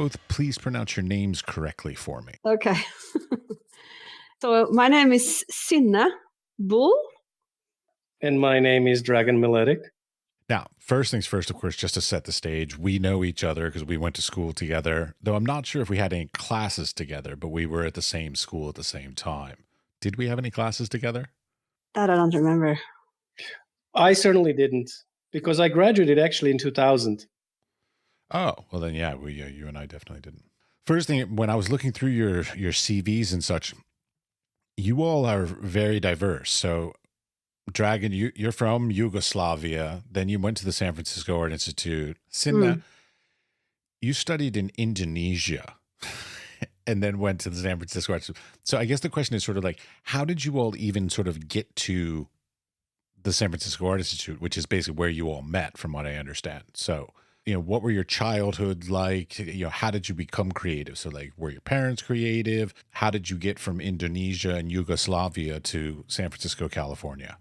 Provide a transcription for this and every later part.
both please pronounce your names correctly for me? Okay. So my name is Synne Bull. And my name is Dragan. Now, first things first, of course, just to set the stage, we know each other because we went to school together, though I'm not sure if we had any classes together, but we were at the same school at the same time. Did we have any classes together? That I don't remember. I certainly didn't, because I graduated actually in 2000. Oh, well then, yeah, you and I definitely didn't. First thing, when I was looking through your CVs and such, you all are very diverse. So, Dragan, you're from Yugoslavia. Then you went to the San Francisco Art Institute. Synne, you studied in Indonesia and then went to the San Francisco Art Institute. So I guess the question is sort of like, how did you all even sort of get to the San Francisco Art Institute, which is basically where you all met, from what I understand? So, what were your childhood like? How did you become creative? So like, were your parents creative? How did you get from Indonesia and Yugoslavia to San Francisco, California?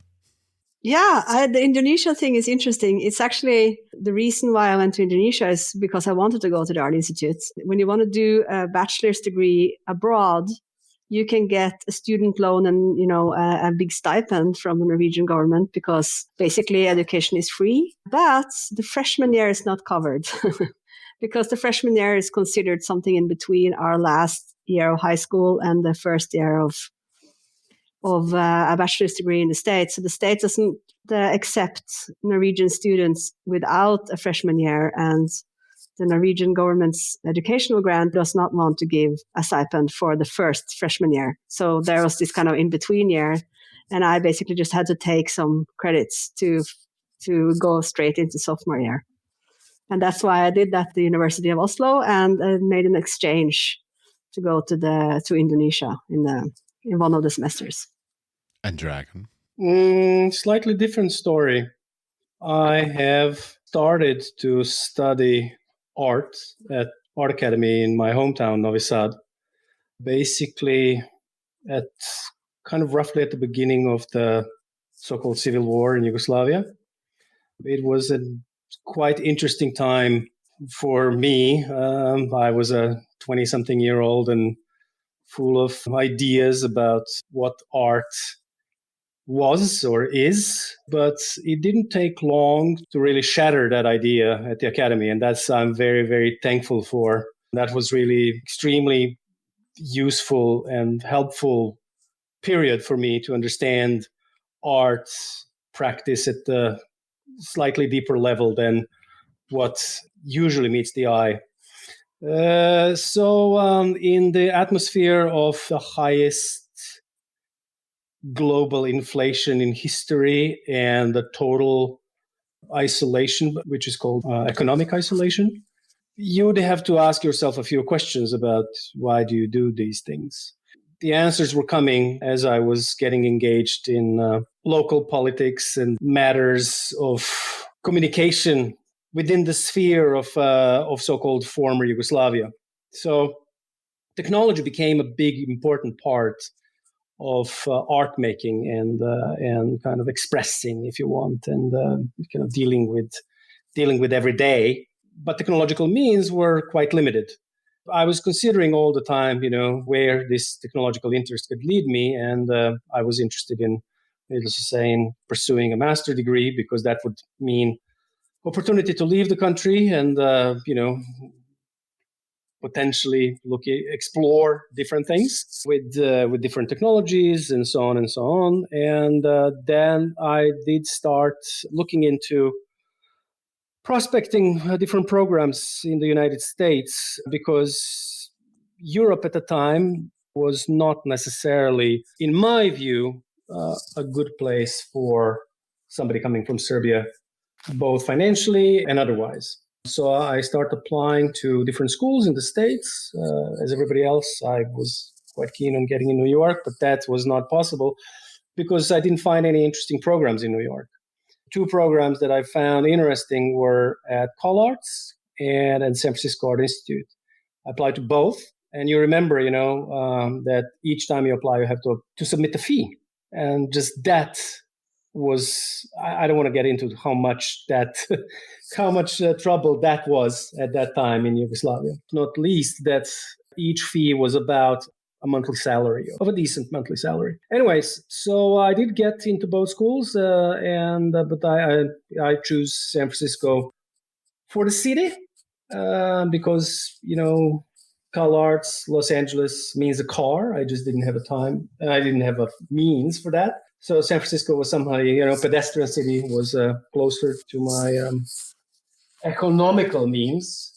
Yeah, the Indonesia thing is interesting. It's actually the reason why I went to Indonesia is because I wanted to go to the Art Institute. When you want to do a bachelor's degree abroad, you can get a student loan and, a big stipend from the Norwegian government because basically education is free. But the freshman year is not covered because the freshman year is considered something in between our last year of high school and the first year of a bachelor's degree in the States. So the state doesn't accept Norwegian students without a freshman year, and the Norwegian government's educational grant does not want to give a stipend for the first freshman year. So there was this kind of in-between year, and I basically just had to take some credits to go straight into sophomore year. And that's why I did that at the University of Oslo, and I made an exchange to go to Indonesia in one of the semesters. And Dragan? Slightly different story. I have started to study art at Art Academy in my hometown, Novi Sad, basically at kind of roughly at the beginning of the so-called civil war in Yugoslavia. It was a quite interesting time for me. I was a 20-something-year-old and full of ideas about what art was or is, but it didn't take long to really shatter that idea at the Academy, and that's I'm very, very thankful for. That was really extremely useful and helpful period for me to understand art practice at the slightly deeper level than what usually meets the eye. So in the atmosphere of the highest global inflation in history and the total isolation, which is called economic isolation, you would have to ask yourself a few questions about why do you do these things? The answers were coming as I was getting engaged in local politics and matters of communication within the sphere of so-called former Yugoslavia. So technology became a big, important part of art making and kind of expressing, if you want, and kind of dealing with every day. But technological means were quite limited. I was considering all the time, where this technological interest could lead me, and I was interested in, needless to say, in pursuing a master's degree because that would mean opportunity to leave the country and potentially explore different things with different technologies and so on and so on. And then I did start looking into prospecting different programs in the United States because Europe at the time was not necessarily, in my view, a good place for somebody coming from Serbia, both financially and otherwise. So I started applying to different schools in the States. As everybody else, I was quite keen on getting in New York, but that was not possible because I didn't find any interesting programs in New York. Two programs that I found interesting were at CalArts and at San Francisco Art Institute. I applied to both. And you remember, that each time you apply, you have to submit a fee. And just that was, I don't want to get into how much trouble that was at that time in Yugoslavia. Not least that each fee was about a monthly salary, of a decent monthly salary. Anyways, so I did get into both schools, but I choose San Francisco for the city because, Cal Arts, Los Angeles means a car. I just didn't have a time. I didn't have a means for that. So San Francisco was somehow, pedestrian city was closer to my economical means.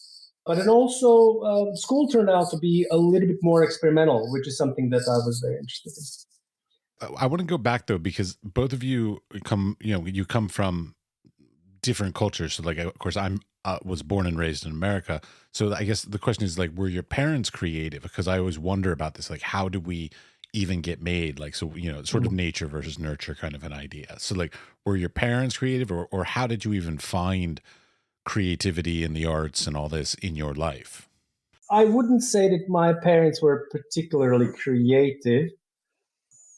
But then also school turned out to be a little bit more experimental, which is something that I was very interested in. I want to go back though, because both of you you come from different cultures. So like, of course, I'm was born and raised in America. So I guess the question is like, were your parents creative? Because I always wonder about this, like, how do we even get made? Like, so, sort of nature versus nurture kind of an idea. So like, were your parents creative, or how did you even find creativity in the arts and all this in your life? I wouldn't say that my parents were particularly creative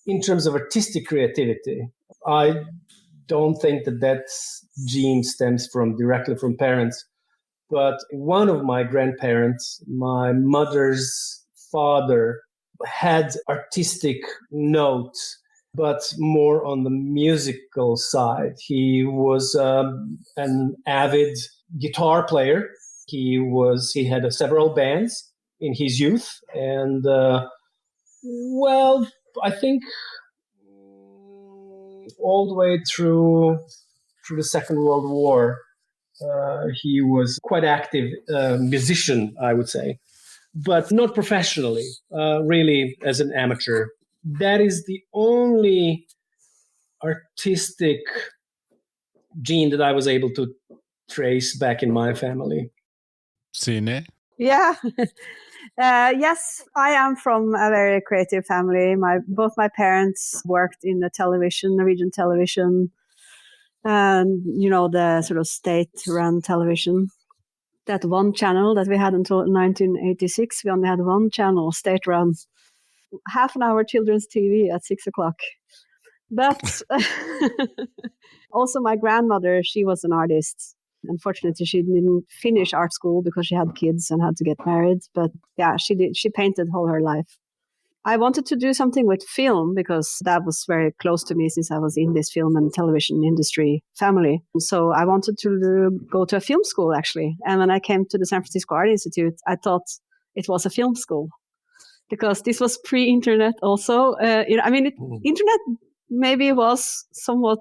in terms of artistic creativity. I don't think that gene stems directly from parents. But one of my grandparents, my mother's father, had artistic notes, but more on the musical side. He was an avid guitar player. He had several bands in his youth, and I think all the way through the Second World War, he was quite active musician, I would say, but not professionally, really as an amateur. That is the only artistic gene that I was able to trace back in my family. Synne? Yeah. Yes, I am from a very creative family. Both my parents worked in the television, Norwegian television, and the sort of state-run television. That one channel that we had until 1986, we only had one channel, state-run, half an hour children's TV at 6:00. But also my grandmother, she was an artist. Unfortunately, she didn't finish art school because she had kids and had to get married. But yeah, she did. She painted all her life. I wanted to do something with film because that was very close to me since I was in this film and television industry family. So I wanted to go to a film school, actually. And when I came to the San Francisco Art Institute, I thought it was a film school because this was pre-internet also. Internet maybe was somewhat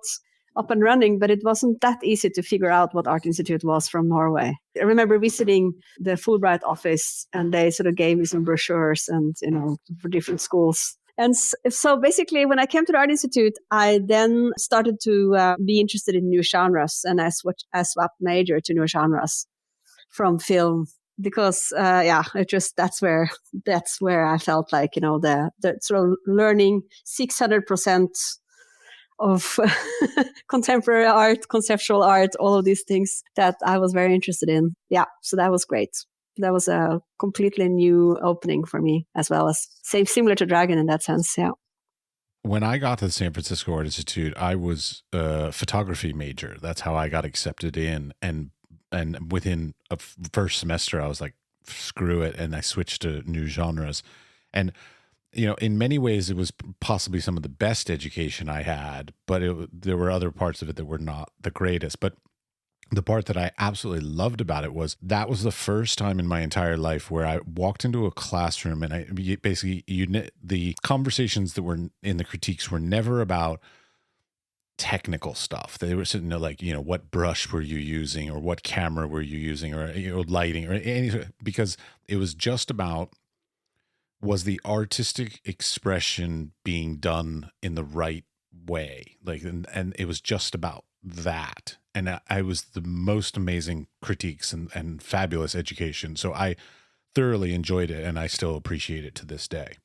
up and running, but it wasn't that easy to figure out what Art Institute was from Norway. I remember visiting the Fulbright office, and they sort of gave me some brochures and, for different schools. And so basically, when I came to the Art Institute, I then started to be interested in new genres, and I swapped major to new genres from film because, that's where I felt like, the sort of learning 600% of contemporary art, conceptual art, all of these things that I was very interested in. Yeah, so that was great. That was a completely new opening for me, as well as similar to Dragan in that sense. Yeah. When I got to the San Francisco Art Institute, I was a photography major. That's how I got accepted in. And within a first semester, I was like, screw it. And I switched to new genres. And in many ways, it was possibly some of the best education I had, but there were other parts of it that were not the greatest. But the part that I absolutely loved about it was that was the first time in my entire life where I walked into a classroom and the conversations that were in the critiques were never about technical stuff. They were sitting there like, what brush were you using, or what camera were you using, or lighting, or anything, because it was just about, was the artistic expression being done in the right way? Like, and it was just about that. And I was the most amazing critiques and fabulous education. So I thoroughly enjoyed it, and I still appreciate it to this day.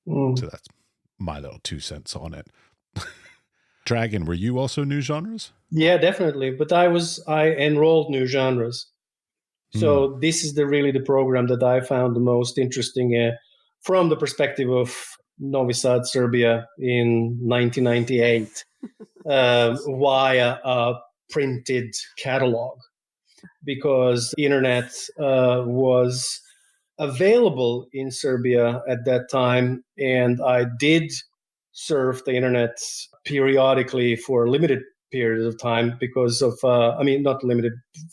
So that's my little 2 cents on it. Dragan, were you also new genres? Yeah, definitely. But I enrolled new genres. So this is really the program that I found the most interesting from the perspective of Novi Sad, Serbia in 1998. via a printed catalog, because the internet was available in Serbia at that time, and I did surf the internet periodically for limited periods of time because of, not limited,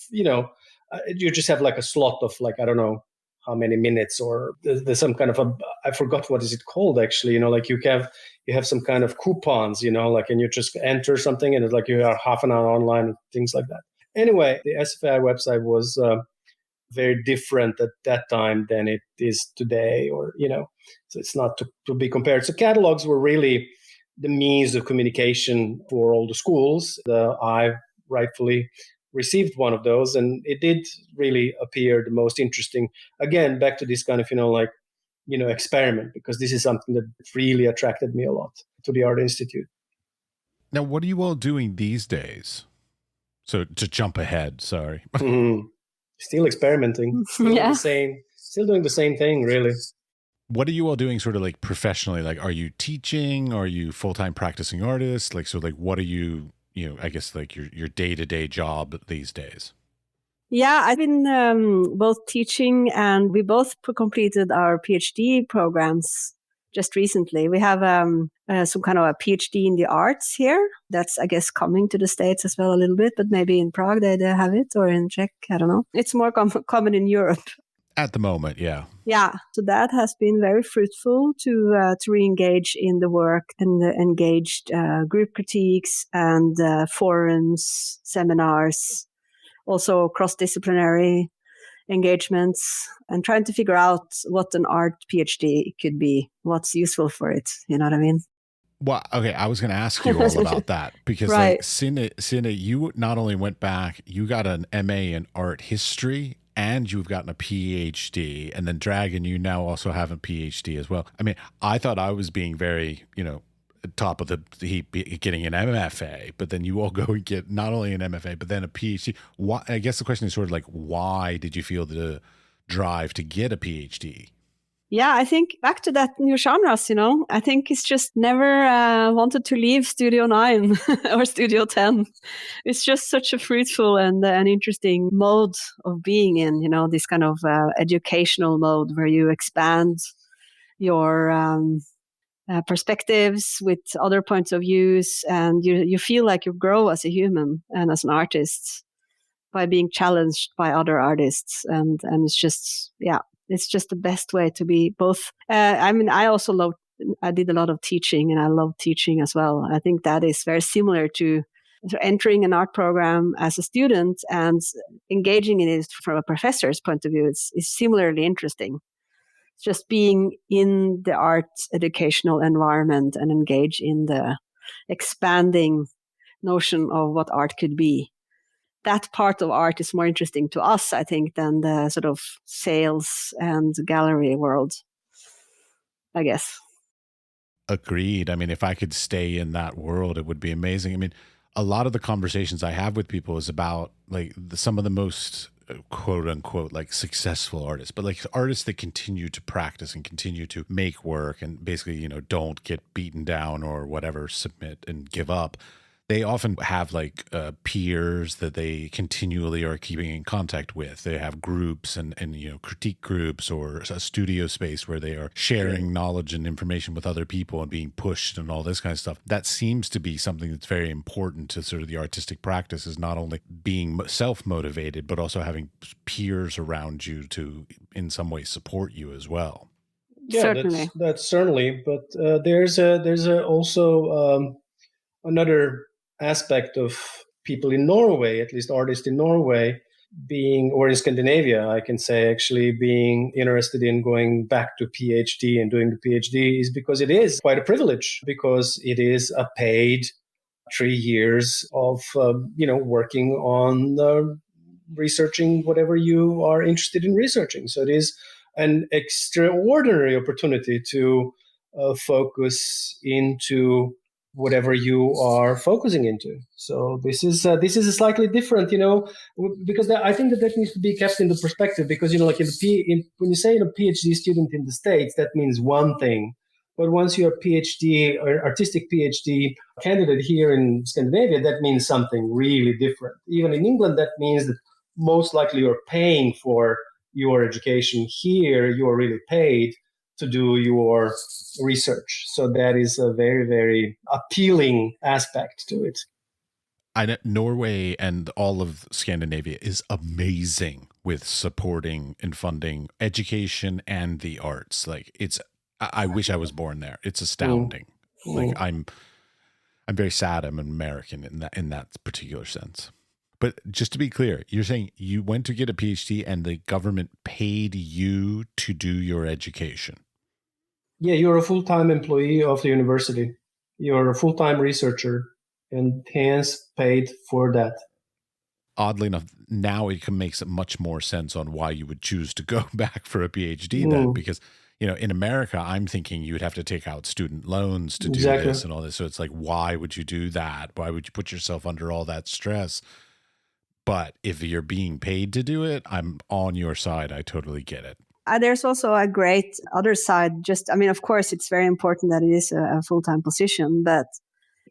you just have like a slot of like, I don't know how many minutes, or there's some kind of I forgot what is it called actually, like you have some kind of coupons, like, and you just enter something and it's like you are half an hour online, things like that. Anyway, the SFI website was very different at that time than it is today, or so it's not to be compared. So catalogs were really the means of communication for all the schools. I rightfully received one of those, and it did really appear the most interesting. Again, back to this kind of experiment, because this is something that really attracted me a lot to the Art Institute. Now, what are you all doing these days? So to jump ahead, sorry. Mm-hmm. Still experimenting, still doing the same thing, really. What are you all doing sort of like professionally? Like, are you teaching? Are you full-time practicing artists? Like, so like, what are you, I guess like your day-to-day job these days? Yeah, I've been both teaching, and we both completed our PhD programs just recently. We have some kind of a PhD in the arts here. That's, I guess, coming to the States as well a little bit, but maybe in Prague they have it, or in Czech, I don't know. It's more common in Europe. At the moment, yeah. Yeah, so that has been very fruitful to re-engage in the work, and engaged group critiques and forums, seminars, also cross-disciplinary engagements, and trying to figure out what an art PhD could be, what's useful for it. You know what I mean? Well, okay, I was going to ask you all about that, because right. like Synne, you not only went back, you got an MA in art history, and you've gotten a PhD, and then Dragan, you now also have a PhD as well. I mean, I thought I was being very, top of the heap getting an MFA, but then you all go and get not only an MFA, but then a PhD. Why, I guess the question is sort of like, why did you feel the drive to get a PhD? Yeah, I think back to that new genres, I think it's just never wanted to leave Studio 9 or Studio 10. It's just such a fruitful and an interesting mode of being in, this kind of educational mode where you expand your perspectives with other points of views, and you feel like you grow as a human and as an artist by being challenged by other artists, and it's just, it's just the best way to be both. I did a lot of teaching, and I love teaching as well. I think that is very similar to entering an art program as a student and engaging in it from a professor's point of view. Is similarly interesting. Just being in the art educational environment and engage in the expanding notion of what art could be. That part of art is more interesting to us, I think, than the sort of sales and gallery world, I guess. Agreed. I mean, if I could stay in that world, it would be amazing. I mean, a lot of the conversations I have with people is about like some of the most quote unquote like successful artists, but like artists that continue to practice and continue to make work and basically, don't get beaten down or whatever, submit and give up. They often have like peers that they continually are keeping in contact with. They have groups and critique groups, or a studio space where they are sharing knowledge and information with other people and being pushed and all this kind of stuff. That seems to be something that's very important to sort of the artistic practice, is not only being self-motivated, but also having peers around you to in some way support you as well. Yeah, certainly. That's certainly. But there's also another aspect of people in Norway, at least artists in Norway, or in Scandinavia, I can say, actually being interested in going back to PhD and doing the PhD, is because it is quite a privilege, because it is a paid 3 years of, working on researching whatever you are interested in researching. So it is an extraordinary opportunity to focus into whatever you are focusing into. So this is a slightly different, because I think that needs to be kept in the perspective, because like when you say a PhD student in the States, that means one thing, But once you're a PhD or artistic PhD candidate here in Scandinavia, that means something really different. Even in England, that means that most likely you're paying for your education. Here, you are really paid to do your research. So that is a very, very appealing aspect to it. I know Norway and all of Scandinavia is amazing with supporting and funding education and the arts. Like I wish I was born there. It's astounding. Like I'm very sad I'm an American in that particular sense. But just to be clear, you're saying you went to get a PhD and the government paid you to do your education. Yeah, you're a full-time employee of the university. You're a full-time researcher and hence paid for that. Oddly enough, now it makes much more sense on why you would choose to go back for a PhD then, because in America, I'm thinking you would have to take out student loans to do this and all this. So it's like, why would you do that? Why would you put yourself under all that stress? But if you're being paid to do it, I'm on your side. I totally get it. There's also a great other side. Of course, it's very important that it is a full-time position, but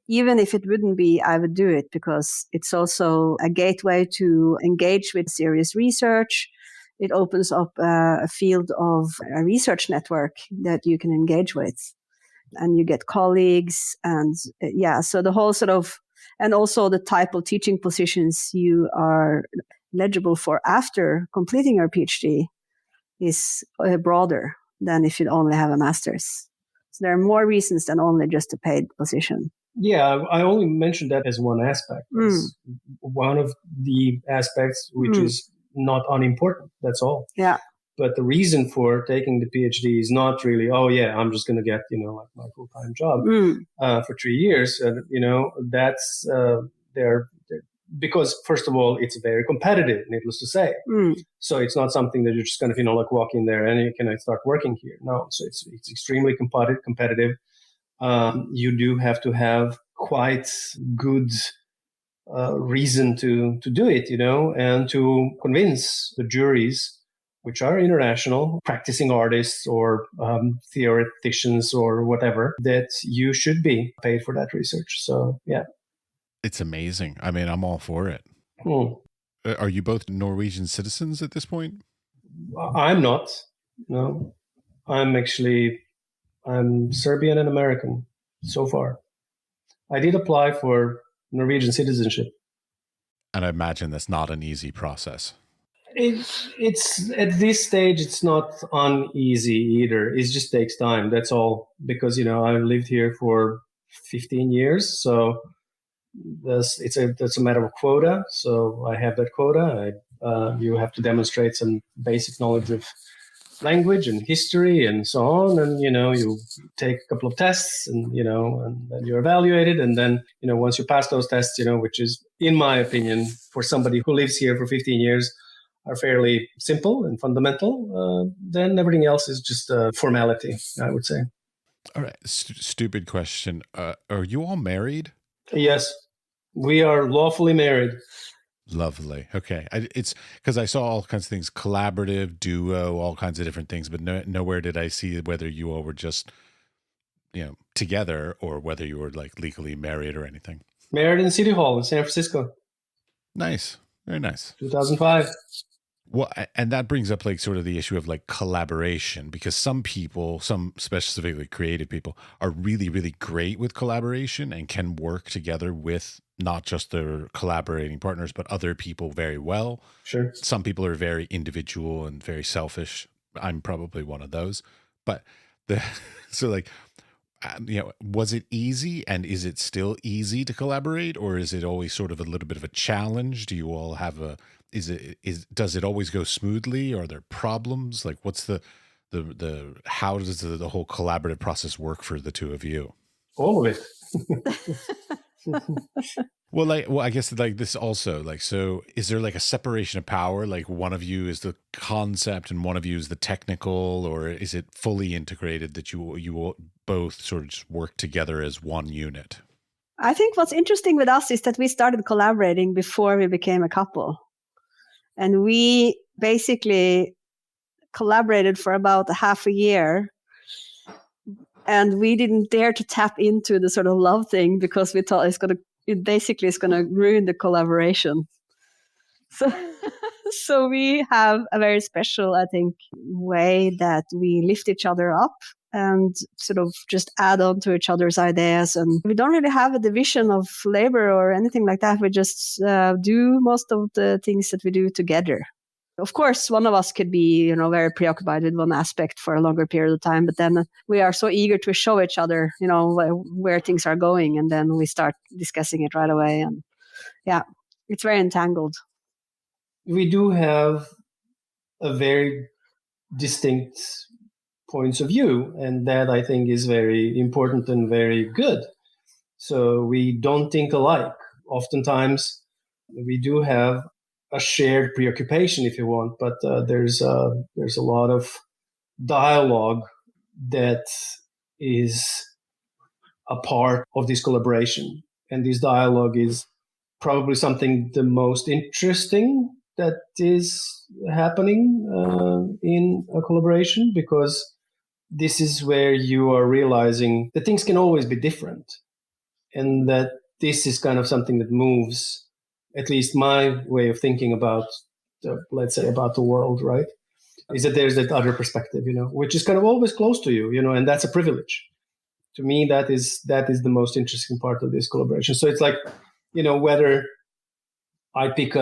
even if it wouldn't be, I would do it because it's also a gateway to engage with serious research. It opens up a field of a research network that you can engage with, and you get colleagues, and so the whole and also the type of teaching positions you are eligible for after completing your PhD is broader than if you only have a master's. So there are more reasons than only just a paid position. Yeah, I only mentioned that as one aspect. It's one of the aspects which is not unimportant. That's all. Yeah. But the reason for taking the PhD is not really, I'm just going to get, like my full-time job for 3 years. That's there because first of all, it's very competitive, needless to say. So it's not something that you're just going to, walk in there and you can start working here. No, so it's extremely competitive. You do have to have quite good reason to do it, and to convince the juries, which are international, practicing artists or theoreticians or whatever, that you should be paid for that research. So, yeah. It's amazing. I mean, I'm all for it. Are you both Norwegian citizens at this point? I'm not. No. I'm Serbian and American so far. I did apply for Norwegian citizenship. And I imagine that's not an easy process. It's at this stage, it's not uneasy either. It just takes time. That's all. Because, I've lived here for 15 years. So it's a matter of quota. So I have that quota. You have to demonstrate some basic knowledge of language and history and so on, and you take a couple of tests, and and then you're evaluated, and then once you pass those tests, which is, in my opinion, for somebody who lives here for 15 years, are fairly simple and fundamental, then everything else is just a formality, I would say. All right, stupid question. Are you all married? Yes, we are lawfully married. Lovely. Okay. It's because I saw all kinds of things, collaborative, duo, all kinds of different things, but nowhere did I see whether you all were just, together or whether you were like legally married or anything. Married in City Hall in San Francisco. Nice. Very nice. 2005. Well, and that brings up like sort of the issue of like collaboration, because some people, some specifically creative people, are really, really great with collaboration and can work together with not just their collaborating partners, but other people very well. Sure. Some people are very individual and very selfish. I'm probably one of those. But was it easy, and is it still easy to collaborate, or is it always sort of a little bit of a challenge? Do you all have does it always go smoothly? Are there problems? Like, what's how does the whole collaborative process work for the two of you? All of it. Well, I guess like this also, like, so is there like a separation of power? Like one of you is the concept and one of you is the technical, or is it fully integrated that you will both sort of just work together as one unit? I think what's interesting with us is that we started collaborating before we became a couple. And we basically collaborated for about half a year And we didn't dare to tap into the sort of love thing because we thought it basically is going to ruin the collaboration. So, so we have a very special, I think, way that we lift each other up and sort of just add on to each other's ideas. And we don't really have a division of labor or anything like that. We just do most of the things that we do together. Of course, one of us could be, very preoccupied with one aspect for a longer period of time, but then we are so eager to show each other, where things are going, and then we start discussing it right away. And yeah, it's very entangled. We do have a very distinct points of view, and that I think is very important and very good. So we don't think alike. Oftentimes, we do have a shared preoccupation, if you want, but there's a lot of dialogue that is a part of this collaboration, and this dialogue is probably something the most interesting that is happening in a collaboration, because this is where you are realizing that things can always be different, and that this is kind of something that moves, at least my way of thinking about, let's say, about the world, right? Is that there's that other perspective, which is kind of always close to you, and that's a privilege. To me, that is the most interesting part of this collaboration. So it's like, whether I pick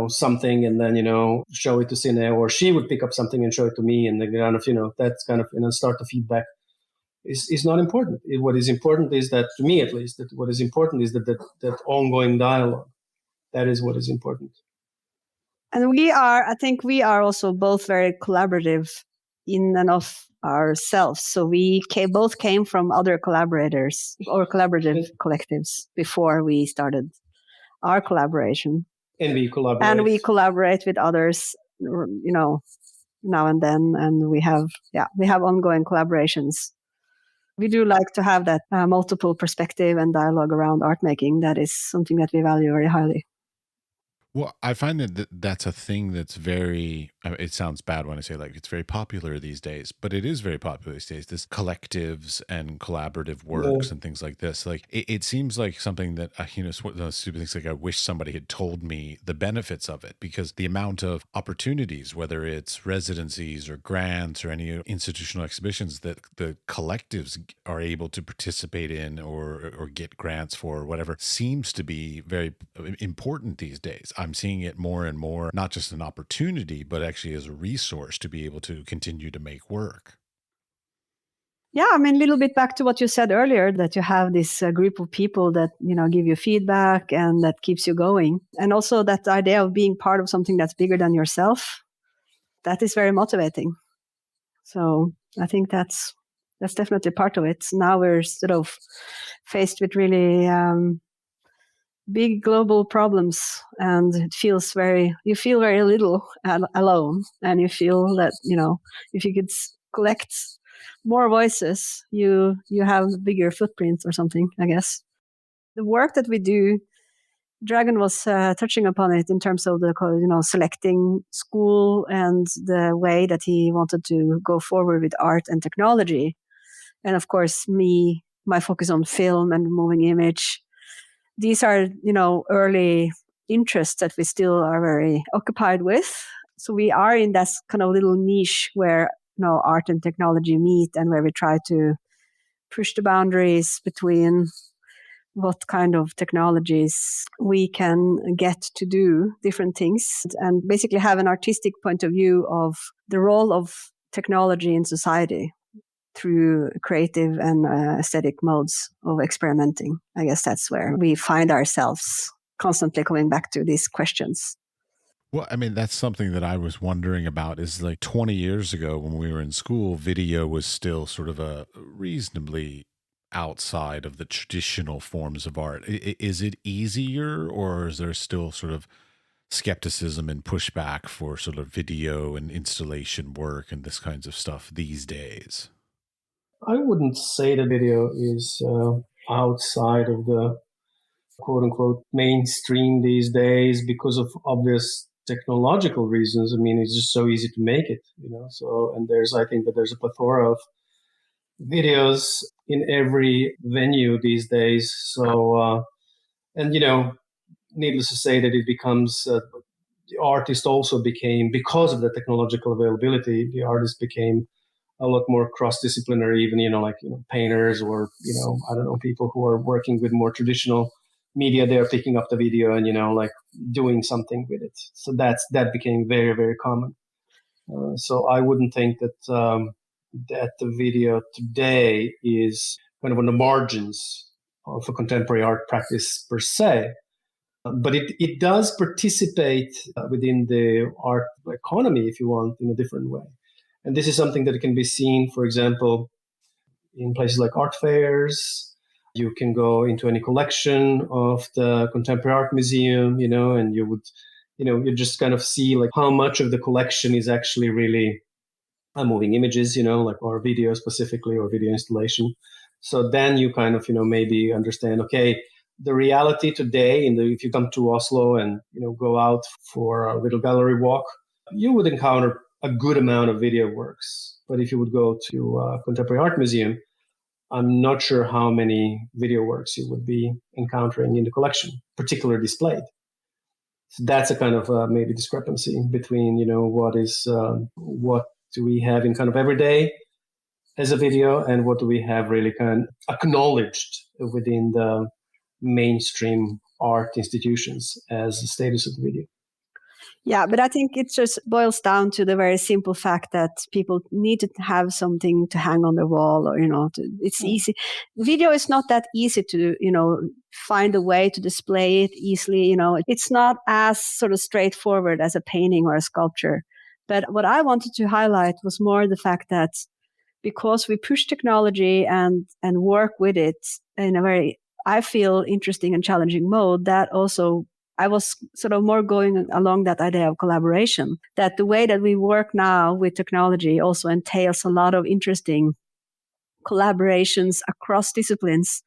something and then, show it to Synne, or she would pick up something and show it to me, and then kind of, that's kind of, start the feedback is not important. What is important is that, to me at least, what is important is that ongoing dialogue. That is what is important. And I think we are also both very collaborative in and of ourselves. So we both came from other collaborators or collaborative collectives before we started our collaboration. And we collaborate with others, now and then. And we have ongoing collaborations. We do like to have that multiple perspective and dialogue around art making. That is something that we value very highly. Well, I find that that's a thing that's very, it sounds bad when I say it's very popular these days, but it is very popular these days, this collectives and collaborative works and things like this. It seems like something that, it's one of those stupid things, I wish somebody had told me the benefits of it, because the amount of opportunities, whether it's residencies or grants or any institutional exhibitions that the collectives are able to participate in or get grants for or whatever, seems to be very important these days. I'm seeing it more and more, not just an opportunity, but actually as a resource to be able to continue to make work. Yeah, a little bit back to what you said earlier, that you have this group of people that, give you feedback and that keeps you going. And also that idea of being part of something that's bigger than yourself, that is very motivating. So I think that's definitely part of it. Now we're sort of faced with really big global problems, and it feels you feel very little alone, and you feel that, if you could collect more voices, you have a bigger footprint or something, I guess. The work that we do, Dragan was touching upon it in terms of the, selecting school and the way that he wanted to go forward with art and technology. And of course, my focus on film and moving image. These are, early interests that we still are very occupied with. So we are in that kind of little niche where, art and technology meet, and where we try to push the boundaries between what kind of technologies we can get to do different things, and basically have an artistic point of view of the role of technology in society through creative and aesthetic modes of experimenting. I guess that's where we find ourselves constantly coming back to these questions. Well, that's something that I was wondering about, is 20 years ago when we were in school, video was still sort of a reasonably outside of the traditional forms of art. Is it easier, or is there still sort of skepticism and pushback for sort of video and installation work and this kinds of stuff these days? I wouldn't say that video is outside of the quote-unquote mainstream these days because of obvious technological reasons. It's just so easy to make it, So, and I think that there's a plethora of videos in every venue these days. So, and needless to say that it becomes the artist also became, because of the technological availability, the artist became a lot more cross-disciplinary, even painters, or I don't know, people who are working with more traditional media. They're picking up the video and doing something with it. So that became very, very common. So I wouldn't think that the video today is kind of on the margins of a contemporary art practice per se. But it does participate within the art economy, if you want, in a different way. And this is something that can be seen, for example, in places like art fairs. You can go into any collection of the Contemporary Art Museum, and you would, you just kind of see how much of the collection is actually really moving images, or video specifically, or video installation. So then you kind of, maybe understand, okay, the reality today, if you come to Oslo and, go out for a little gallery walk, you would encounter a good amount of video works. But if you would go to a Contemporary Art Museum, I'm not sure how many video works you would be encountering in the collection, particularly displayed. So that's a kind of maybe discrepancy between, what do we have in kind of everyday as a video, and what do we have really kind of acknowledged within the mainstream art institutions as the status of the video. Yeah, but I think it just boils down to the very simple fact that people need to have something to hang on the wall, or, it's easy. Video is not that easy to, find a way to display it easily. It's not as sort of straightforward as a painting or a sculpture. But what I wanted to highlight was more the fact that because we push technology and work with it in a very, I feel, interesting and challenging mode, that also I was sort of more going along that idea of collaboration, that the way that we work now with technology also entails a lot of interesting collaborations across disciplines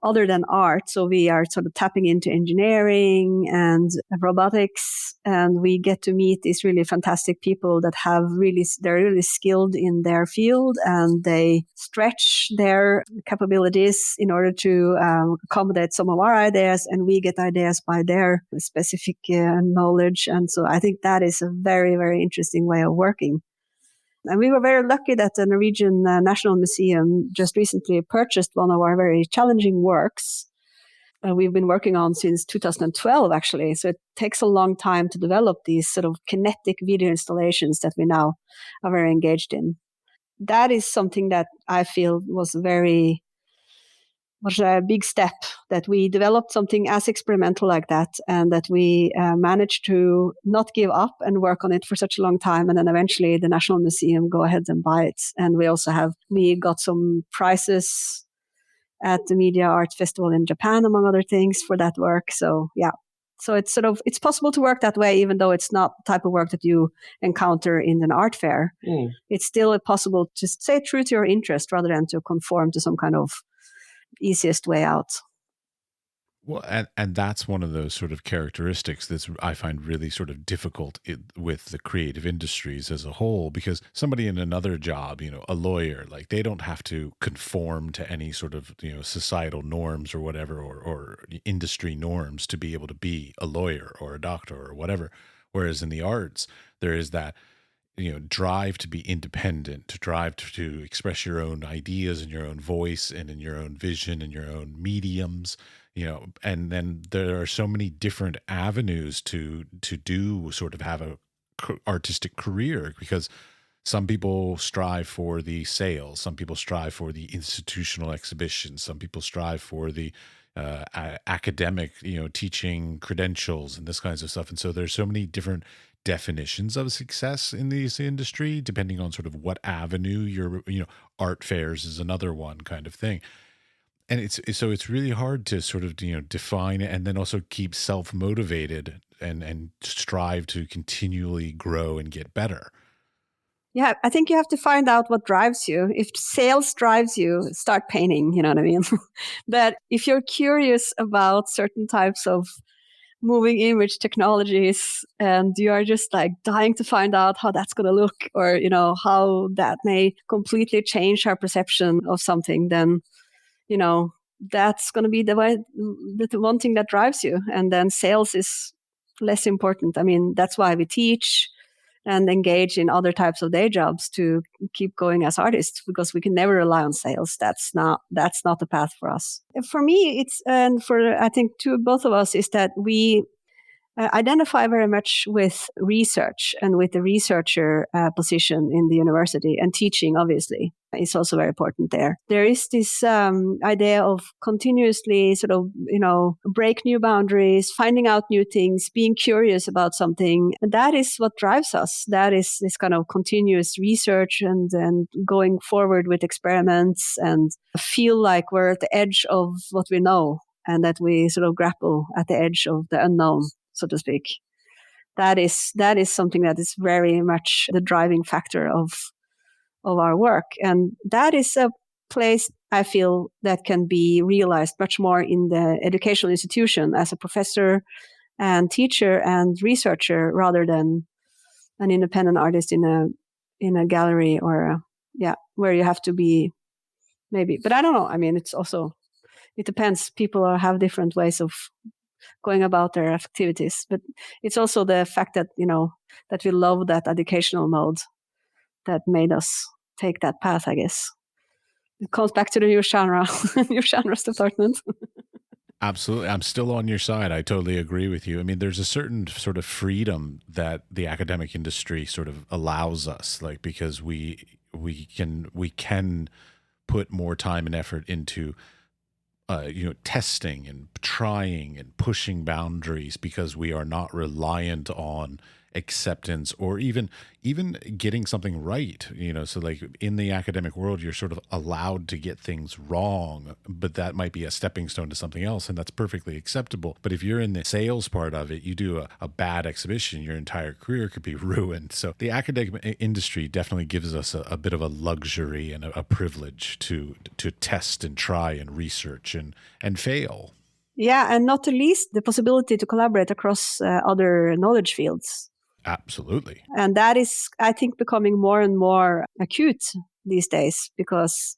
other than art. So we are sort of tapping into engineering and robotics, and we get to meet these really fantastic people that they're really skilled in their field, and they stretch their capabilities in order to accommodate some of our ideas, and we get ideas by their specific knowledge. And so I think that is a very, very interesting way of working. And we were very lucky that the Norwegian National Museum just recently purchased one of our very challenging works. We've been working on since 2012, actually. So it takes a long time to develop these sort of kinetic video installations that we now are very engaged in. That is something that I feel was a big step, that we developed something as experimental like that, and that we managed to not give up and work on it for such a long time. And then eventually the National Museum go ahead and buy it. And we got some prizes at the Media Art Festival in Japan, among other things, for that work. So yeah. So it's possible to work that way, even though it's not the type of work that you encounter in an art fair. It's still possible to stay true to your interest rather than to conform to some kind of easiest way out. Well, and that's one of those sort of characteristics that I find really sort of difficult with the creative industries as a whole, because somebody in another job, a lawyer, like they don't have to conform to any sort of, societal norms or whatever, or industry norms to be able to be a lawyer or a doctor or whatever. Whereas in the arts, there is that, drive to be independent, to drive to express your own ideas and your own voice and in your own vision and your own mediums, and then there are so many different avenues to do sort of have a artistic career, because some people strive for the sales, some people strive for the institutional exhibitions, some people strive for the academic, teaching credentials and this kinds of stuff. And so there's so many different definitions of success in this industry, depending on sort of what avenue you're, art fairs is another one kind of thing. And it's really hard to sort of, define it and then also keep self-motivated and strive to continually grow and get better. Yeah, I think you have to find out what drives you. If sales drives you, start painting, you know what I mean? But if you're curious about certain types of moving image technologies, and you are just like dying to find out how that's going to look, or, you know, how that may completely change our perception of something, then, you know, that's going to be the one thing that drives you. And then sales is less important. I mean, that's why we teach and engage in other types of day jobs to keep going as artists, because we can never rely on sales. That's not the path for us. For me, it's, and for I think to both of us, is that we identify very much with research and with the researcher position in the university, and teaching, obviously, is also very important there. There is this idea of continuously sort of, you know, break new boundaries, finding out new things, being curious about something. And that is what drives us. That is this kind of continuous research and going forward with experiments, and feel like we're at the edge of what we know, and that we sort of grapple at the edge of the unknown, so to speak. That is something that is very much the driving factor of our work. And that is a place I feel that can be realized much more in the educational institution as a professor and teacher and researcher, rather than an independent artist in a gallery or where you have to be, maybe. But I don't know. I mean, it depends. People have different ways of going about their activities, but it's also the fact that, you know, that we love that educational mode that made us take that path, I guess. It comes back to the new genres department. Absolutely. I'm still on your side. I totally agree with you. I mean, there's a certain sort of freedom that the academic industry sort of allows us, like, because we can put more time and effort into testing and trying and pushing boundaries, because we are not reliant on acceptance or even getting something right. So like in the academic world, you're sort of allowed to get things wrong, but that might be a stepping stone to something else, and that's perfectly acceptable. But if you're in the sales part of it, you do a bad exhibition, your entire career could be ruined. So the academic industry definitely gives us a bit of a luxury and a privilege to test and try and research and fail. Yeah, and not the least, the possibility to collaborate across other knowledge fields. Absolutely. And that is, I think, becoming more and more acute these days, because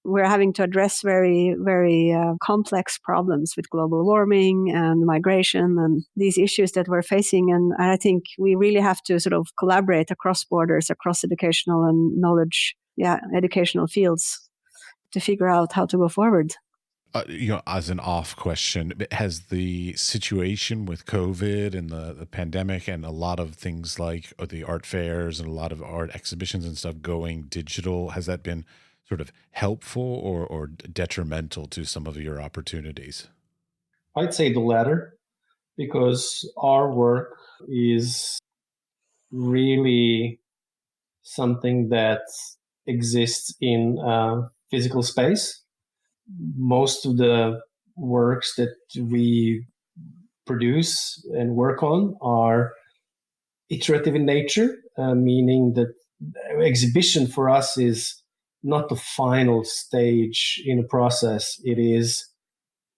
we're having to address very, very complex problems with global warming and migration and these issues that we're facing. And I think we really have to sort of collaborate across borders, across educational and knowledge, educational fields, to figure out how to go forward. As an off question, has the situation with COVID and the pandemic and a lot of things like the art fairs and a lot of art exhibitions and stuff going digital, has that been sort of helpful or detrimental to some of your opportunities? I'd say the latter, because our work is really something that exists in physical space. Most of the works that we produce and work on are iterative in nature, meaning that exhibition for us is not the final stage in a process. It is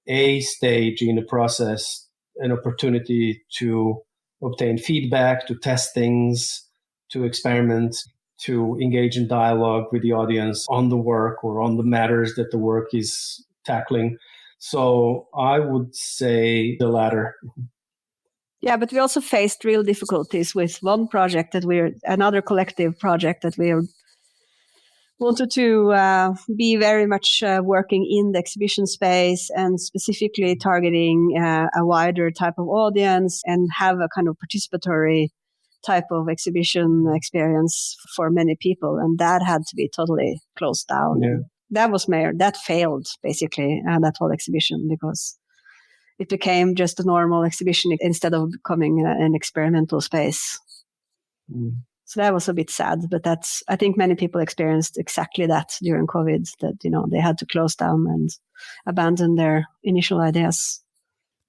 a stage in a process, an opportunity to obtain feedback, to test things, to experiment, to engage in dialogue with the audience on the work or on the matters that the work is tackling. So I would say the latter. Yeah, but we also faced real difficulties with one project another collective project that we wanted to be very much working in the exhibition space and specifically targeting a wider type of audience and have a kind of participatory type of exhibition experience for many people, and that had to be totally closed down. Yeah. That failed basically, that whole exhibition, because it became just a normal exhibition instead of becoming an experimental space. So that was a bit sad, but I think many people experienced exactly that during COVID, that they had to close down and abandon their initial ideas.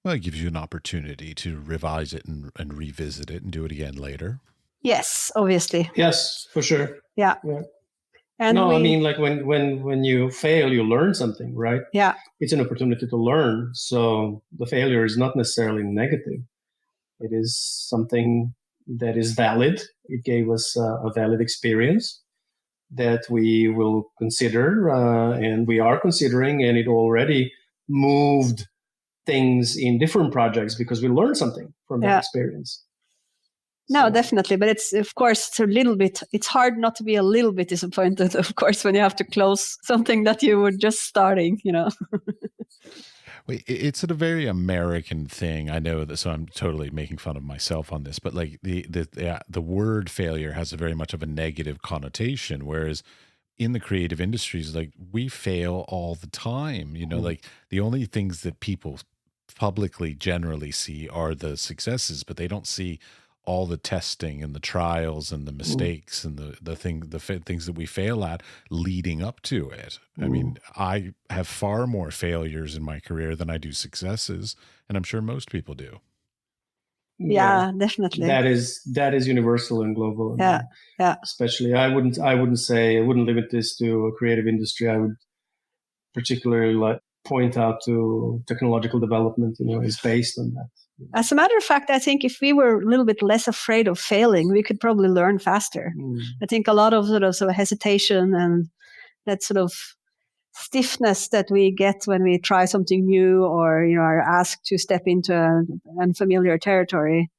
Well, it gives you an opportunity to revise it and revisit it and do it again later. Yes, obviously. Yes, for sure. Yeah. And I mean, like when you fail, you learn something, right? Yeah. It's an opportunity to learn. So the failure is not necessarily negative. It is something that is valid. It gave us a valid experience that we will consider, and we are considering, and it already moved things in different projects because we learned something from that experience. No, definitely. But it's, of course, it's a little bit, it's hard not to be a little bit disappointed, of course, when you have to close something that you were just starting, you know. Wait, it's a very American thing. I know that, so I'm totally making fun of myself on this, but like the word failure has a very much of a negative connotation, whereas in the creative industries, like we fail all the time, you know, like the only things that people publicly generally see are the successes, but they don't see all the testing and the trials and the mistakes and the things that we fail at leading up to it. I mean, I have far more failures in my career than I do successes, and I'm sure most people do. Yeah, definitely. That is universal and global. Yeah. Especially, I wouldn't limit this to a creative industry. I would particularly point out to technological development, you know, is based on that. As a matter of fact, I think if we were a little bit less afraid of failing, we could probably learn faster. I think a lot of sort of hesitation and that sort of stiffness that we get when we try something new or, you know, are asked to step into an unfamiliar territory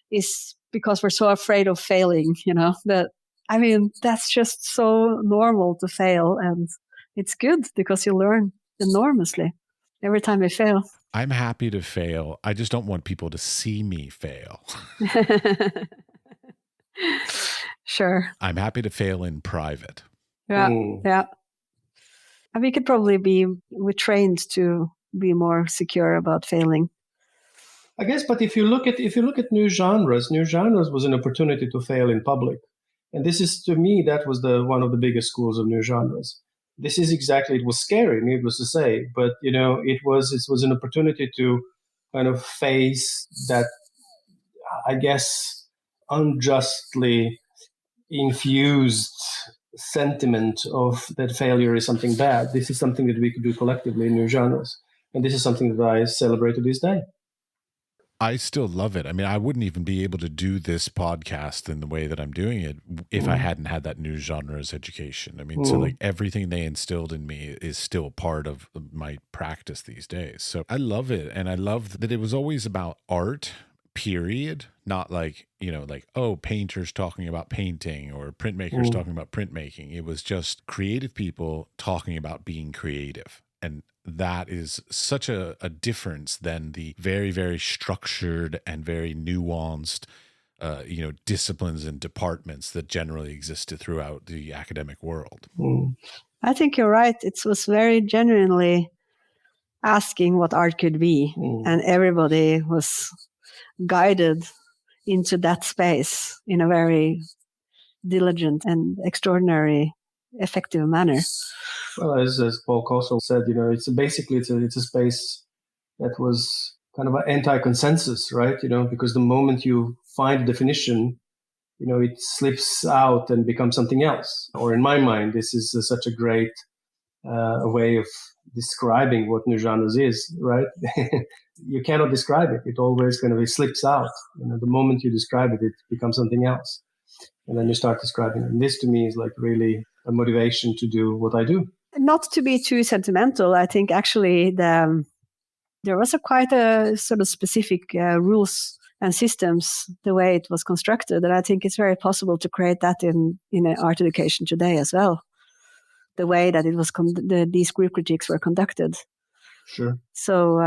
is because we're so afraid of failing, you know. I mean, that's just so normal to fail, and it's good because you learn enormously every time we fail. I'm happy to fail. I just don't want people to see me fail. Sure. I'm happy to fail in private. Yeah. And we could probably we're trained to be more secure about failing. I guess, but if you look at new genres was an opportunity to fail in public. And this is, to me, that was one of the biggest schools of new genres. This is exactly, it was scary, needless to say, but you know, it was an opportunity to kind of face that, I guess, unjustly infused sentiment of that failure is something bad. This is something that we could do collectively in new genres. And this is something that I celebrate to this day. I still love it. I mean, I wouldn't even be able to do this podcast in the way that I'm doing it if I hadn't had that new genres education. I mean, so like everything they instilled in me is still part of my practice these days. So I love it. And I love that it was always about art, period. Not like, you know, like, oh, painters talking about painting or printmakers talking about printmaking. It was just creative people talking about being creative. And that is such a difference than the very, very structured and very nuanced, you know, disciplines and departments that generally existed throughout the academic world. I think you're right. It was very genuinely asking what art could be. And everybody was guided into that space in a very diligent and extraordinary, effective manner. Well, as Paul Kosel said, you know, it's a space that was kind of an anti-consensus, right? You know, because the moment you find a definition, you know, it slips out and becomes something else. Or in my mind, this is such a great way of describing what new genres is, right? You cannot describe it. It always kind of slips out. You know, the moment you describe it, it becomes something else. And then you start describing it. And this to me is like really a motivation to do what I do. Not to be too sentimental, I think actually there was quite a sort of specific rules and systems the way it was constructed, and I think it's very possible to create that in art education today as well. The way that it was these group critiques were conducted. Sure. So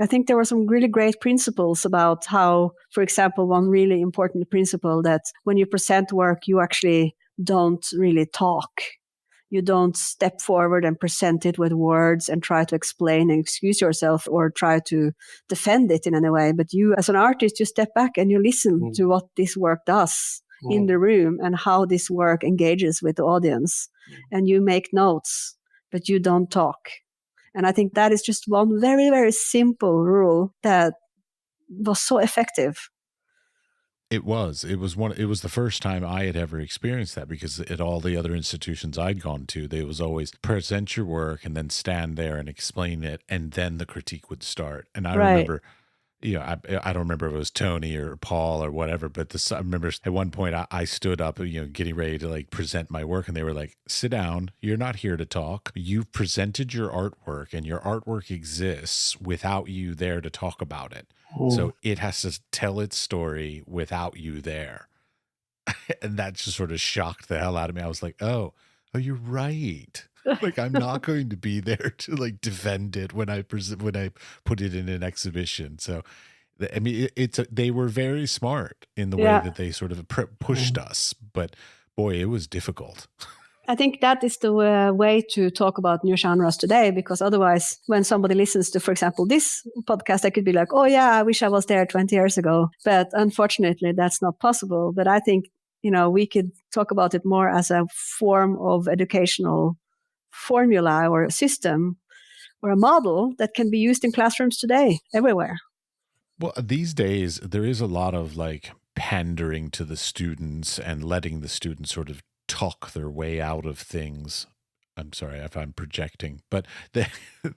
I think there were some really great principles about how, for example, one really important principle that when you present work, you actually don't really talk. You don't step forward and present it with words and try to explain and excuse yourself or try to defend it in any way. But you, as an artist, you step back and you listen to what this work does in the room and how this work engages with the audience. And you make notes, but you don't talk. And I think that is just one very, very simple rule that was so effective. It was the first time I had ever experienced that, because at all the other institutions I'd gone to, they was always present your work and then stand there and explain it, and then the critique would start. And I remember I don't remember if it was Tony or Paul or whatever, but I remember at one point I stood up, getting ready to like present my work, and they were like, "Sit down. You're not here to talk. You've presented your artwork, and your artwork exists without you there to talk about it. So it has to tell its story without you there." And that just sort of shocked the hell out of me. I was like, "Oh, you're right." Like, I'm not going to be there to like defend it when I put it in an exhibition. So, I mean, they were very smart in the way that they sort of pushed us. But boy, it was difficult. I think that is the way to talk about new genres today, because otherwise, when somebody listens to, for example, this podcast, they could be like, "Oh yeah, I wish I was there 20 years ago." But unfortunately, that's not possible. But I think, we could talk about it more as a form of educational formula or a system or a model that can be used in classrooms today, everywhere. Well, these days, there is a lot of like pandering to the students and letting the students sort of talk their way out of things. I'm sorry if I'm projecting, but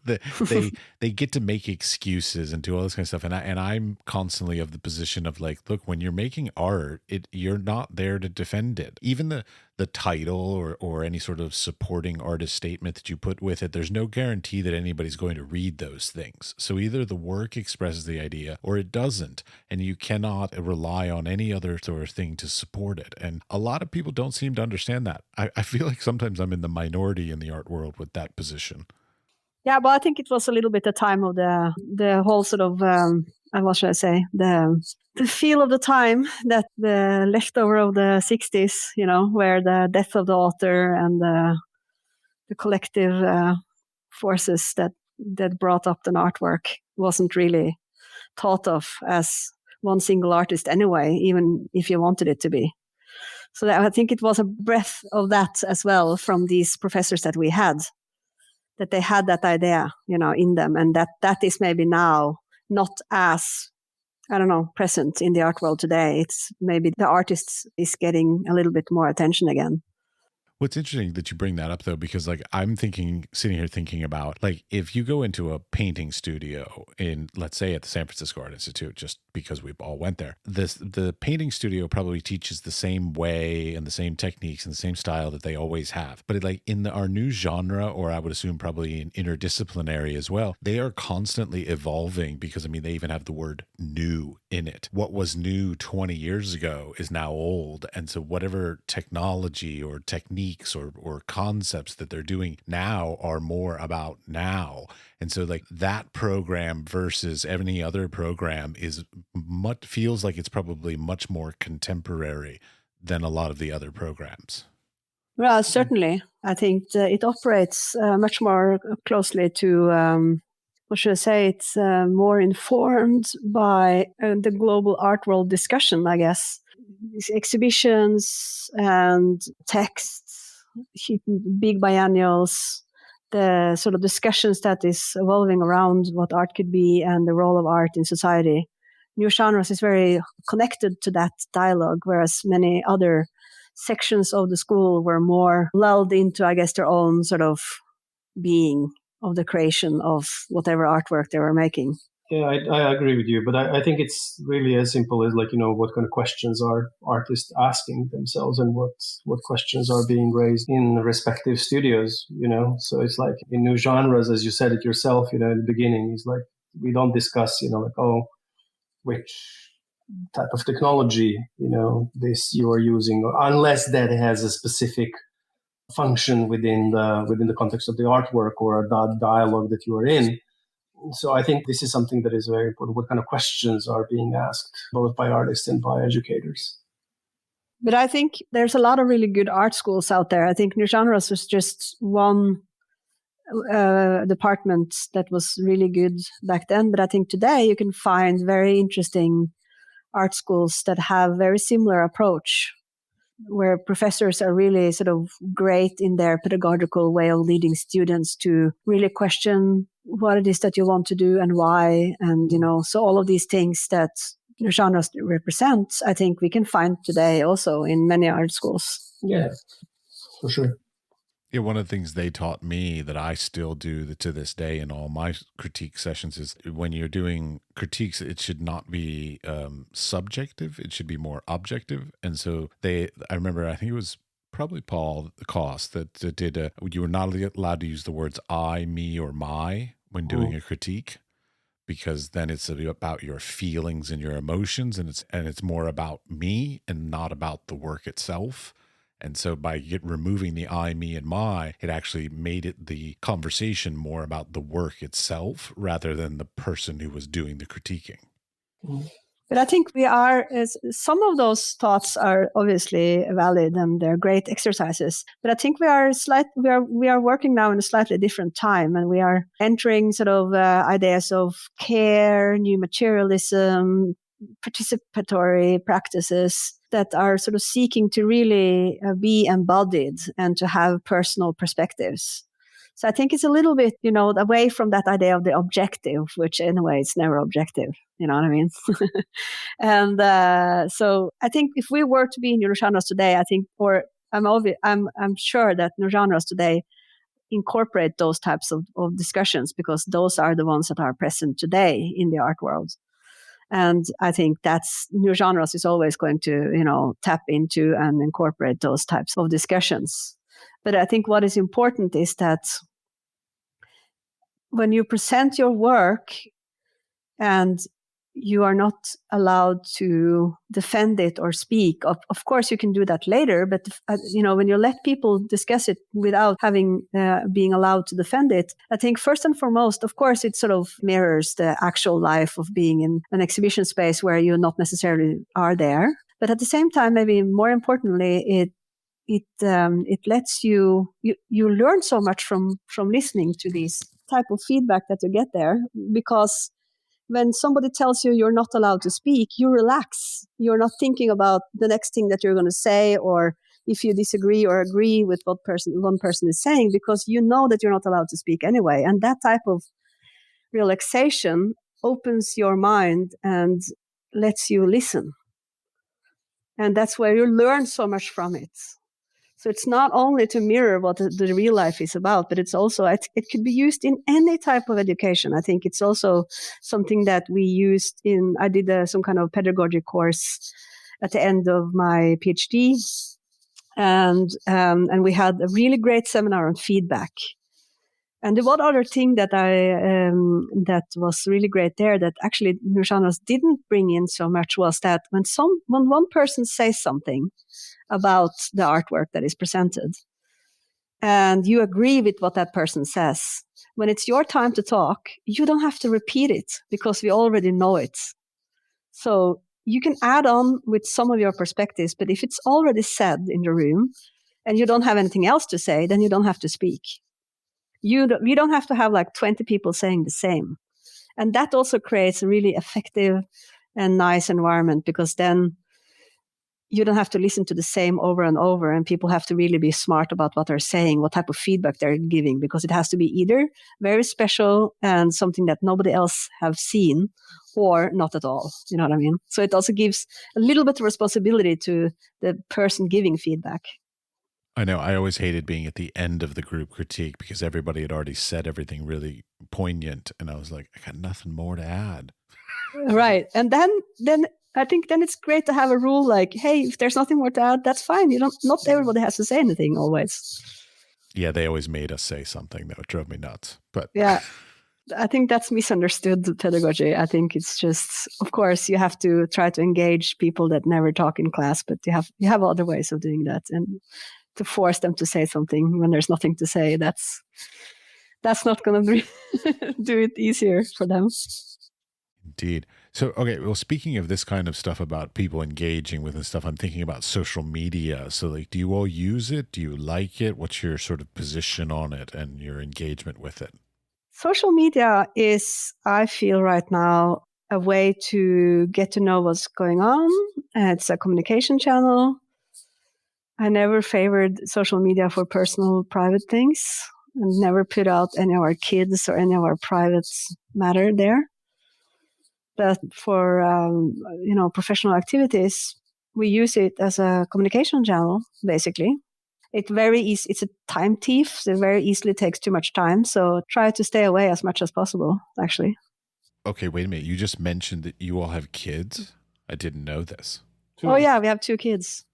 they get to make excuses and do all this kind of stuff. And I'm constantly of the position of like, look, when you're making art, you're not there to defend it. Even the title or any sort of supporting artist statement that you put with it, there's no guarantee that anybody's going to read those things. So either the work expresses the idea or it doesn't, and you cannot rely on any other sort of thing to support it. And a lot of people don't seem to understand that. I feel like sometimes I'm in the minority in the art world with that position. Yeah, but I think it was a little bit the time of the whole sort of, what should I say, the feel of the time, that the leftover of the 60s, where the death of the author and the collective forces that brought up an artwork wasn't really thought of as one single artist anyway, even if you wanted it to be. So I think it was a breath of that as well from these professors that we had, that they had that idea, in them, and that is maybe now not as, I don't know, present in the art world today. It's maybe the artist is getting a little bit more attention again. What's interesting that you bring that up, though, because like I'm sitting here thinking about, like, if you go into a painting studio in, let's say, at the San Francisco Art Institute, just because we all went there, the painting studio probably teaches the same way and the same techniques and the same style that they always have. But like in our new genre, or I would assume probably in interdisciplinary as well, they are constantly evolving, because I mean, they even have the word new in it. What was new 20 years ago is now old. And so whatever technology or techniques or concepts that they're doing now are more about now. And so like that program versus any other program feels like it's probably much more contemporary than a lot of the other programs. Well, certainly. I think it operates much more closely to, what should I say, it's more informed by the global art world discussion, I guess. These exhibitions and texts, big biennials, the sort of discussions that is evolving around what art could be and the role of art in society. New Genres is very connected to that dialogue, whereas many other sections of the school were more lulled into, I guess, their own sort of being of the creation of whatever artwork they were making. Yeah, I agree with you, but I think it's really as simple as like, what kind of questions are artists asking themselves and what questions are being raised in the respective studios, So it's like in new genres, as you said it yourself, in the beginning, it's like we don't discuss, which type of technology, this you are using, unless that has a specific function within the context of the artwork or a dialogue that you are in. So I think this is something that is very important. What kind of questions are being asked, both by artists and by educators? But I think there's a lot of really good art schools out there. I think New Genres was just one department that was really good back then. But I think today you can find very interesting art schools that have very similar approach, where professors are really sort of great in their pedagogical way of leading students to really question what it is that you want to do and why. And, so all of these things that the genres represent, I think we can find today also in many art schools. Yeah, for sure. Yeah, one of the things they taught me that I still do to this day in all my critique sessions is when you're doing critiques, it should not be subjective. It should be more objective. And so I remember, I think it was probably Paul Cost that did, you were not allowed to use the words I, me, or my when doing a critique, because then it's about your feelings and your emotions, and it's more about me and not about the work itself. And so by removing the I, me, and my, it actually made it the conversation more about the work itself rather than the person who was doing the critiquing. But I think some of those thoughts are obviously valid and they're great exercises. But I think we are working now in a slightly different time, and we are entering sort of ideas of care, new materialism, participatory practices that are sort of seeking to really be embodied and to have personal perspectives. So I think it's a little bit, away from that idea of the objective, which in a way it's never objective. You know what I mean? And so I think if we were to be in neurogenres today, I'm sure that neurogenres today incorporate those types of discussions, because those are the ones that are present today in the art world. And I think that's neurogenres is always going to, tap into and incorporate those types of discussions. But I think what is important is that when you present your work and you are not allowed to defend it or speak, of course you can do that later, but when you let people discuss it without being allowed to defend it, I think first and foremost, of course, it sort of mirrors the actual life of being in an exhibition space where you not necessarily are there. But at the same time, maybe more importantly, it lets you learn so much from listening to these type of feedback that you get there, because when somebody tells you you're not allowed to speak, you relax. You're not thinking about the next thing that you're going to say, or if you disagree or agree with what one person is saying, because you know that you're not allowed to speak anyway. And that type of relaxation opens your mind and lets you listen. And that's where you learn so much from it. So it's not only to mirror what the real life is about, but it's also, it could be used in any type of education. I think it's also something that we used I did some kind of pedagogy course at the end of my PhD. And we had a really great seminar on feedback. And the one other thing that that was really great there that actually neurogenres didn't bring in so much was that when one person says something about the artwork that is presented, and you agree with what that person says, when it's your time to talk, you don't have to repeat it because we already know it. So you can add on with some of your perspectives, but if it's already said in the room and you don't have anything else to say, then you don't have to speak. You don't have to have like 20 people saying the same. And that also creates a really effective and nice environment, because then you don't have to listen to the same over and over, and people have to really be smart about what they're saying, what type of feedback they're giving, because it has to be either very special and something that nobody else have seen, or not at all. You know what I mean? So it also gives a little bit of responsibility to the person giving feedback. I know. I always hated being at the end of the group critique because everybody had already said everything really poignant, and I was like, I got nothing more to add. Right. And then I think then it's great to have a rule like, hey, if there's nothing more to add, that's fine. Not everybody has to say anything always. Yeah, they always made us say something that drove me nuts. But yeah, I think that's misunderstood pedagogy. I think it's just, of course, you have to try to engage people that never talk in class, but you have other ways of doing that. And to force them to say something when there's nothing to say, that's not going to do it easier for them. Indeed. So, okay, well, speaking of this kind of stuff about people engaging with and stuff, I'm thinking about social media. So, like, do you all use it? Do you like it? What's your sort of position on it and your engagement with it? Social media is, I feel right now, a way to get to know what's going on. It's a communication channel. I never favored social media for personal, private things. I never put out any of our kids or any of our private matter there. But for professional activities, we use it as a communication channel, basically. It's a time thief. So it very easily takes too much time. So try to stay away as much as possible, actually. Okay, wait a minute. You just mentioned that you all have kids. I didn't know this. Oh yeah, we have 2 kids.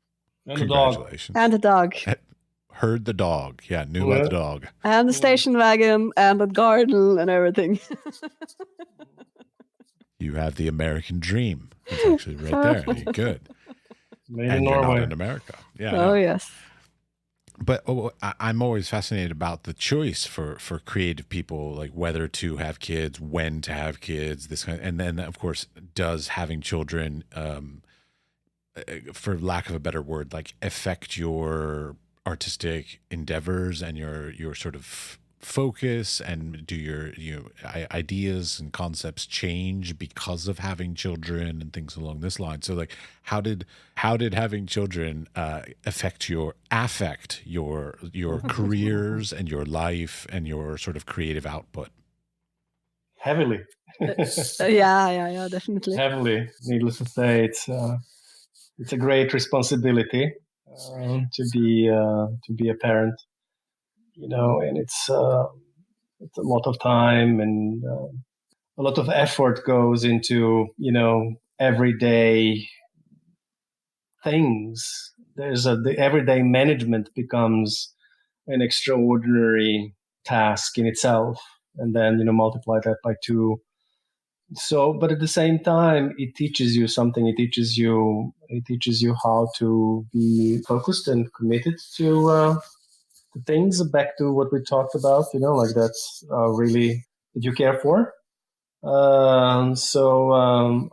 And Congratulations. And a dog. Heard the dog. Yeah, knew about the dog. And the station wagon and a garden and everything. You have the American dream. It's actually right there. You're good. Made and in you're Norway. not in America. Yeah. Oh, yes. But I'm always fascinated about the choice for creative people, like whether to have kids, when to have kids, this kind of, and then of course, does having children, for lack of a better word, like affect your artistic endeavors and your sort of focus, and do your ideas and concepts change because of having children and things along this line? So like how did having children affect your careers and your life and your sort of creative output? Heavily. Yeah, definitely. Heavily. Needless to say, it's a great responsibility to be a parent. And it's a lot of time and a lot of effort goes into everyday things. The everyday management becomes an extraordinary task in itself, and then multiply that by 2. So, but at the same time, it teaches you something. It teaches you how to be focused and committed to things. Back to what we talked about, like that's really that you care for. So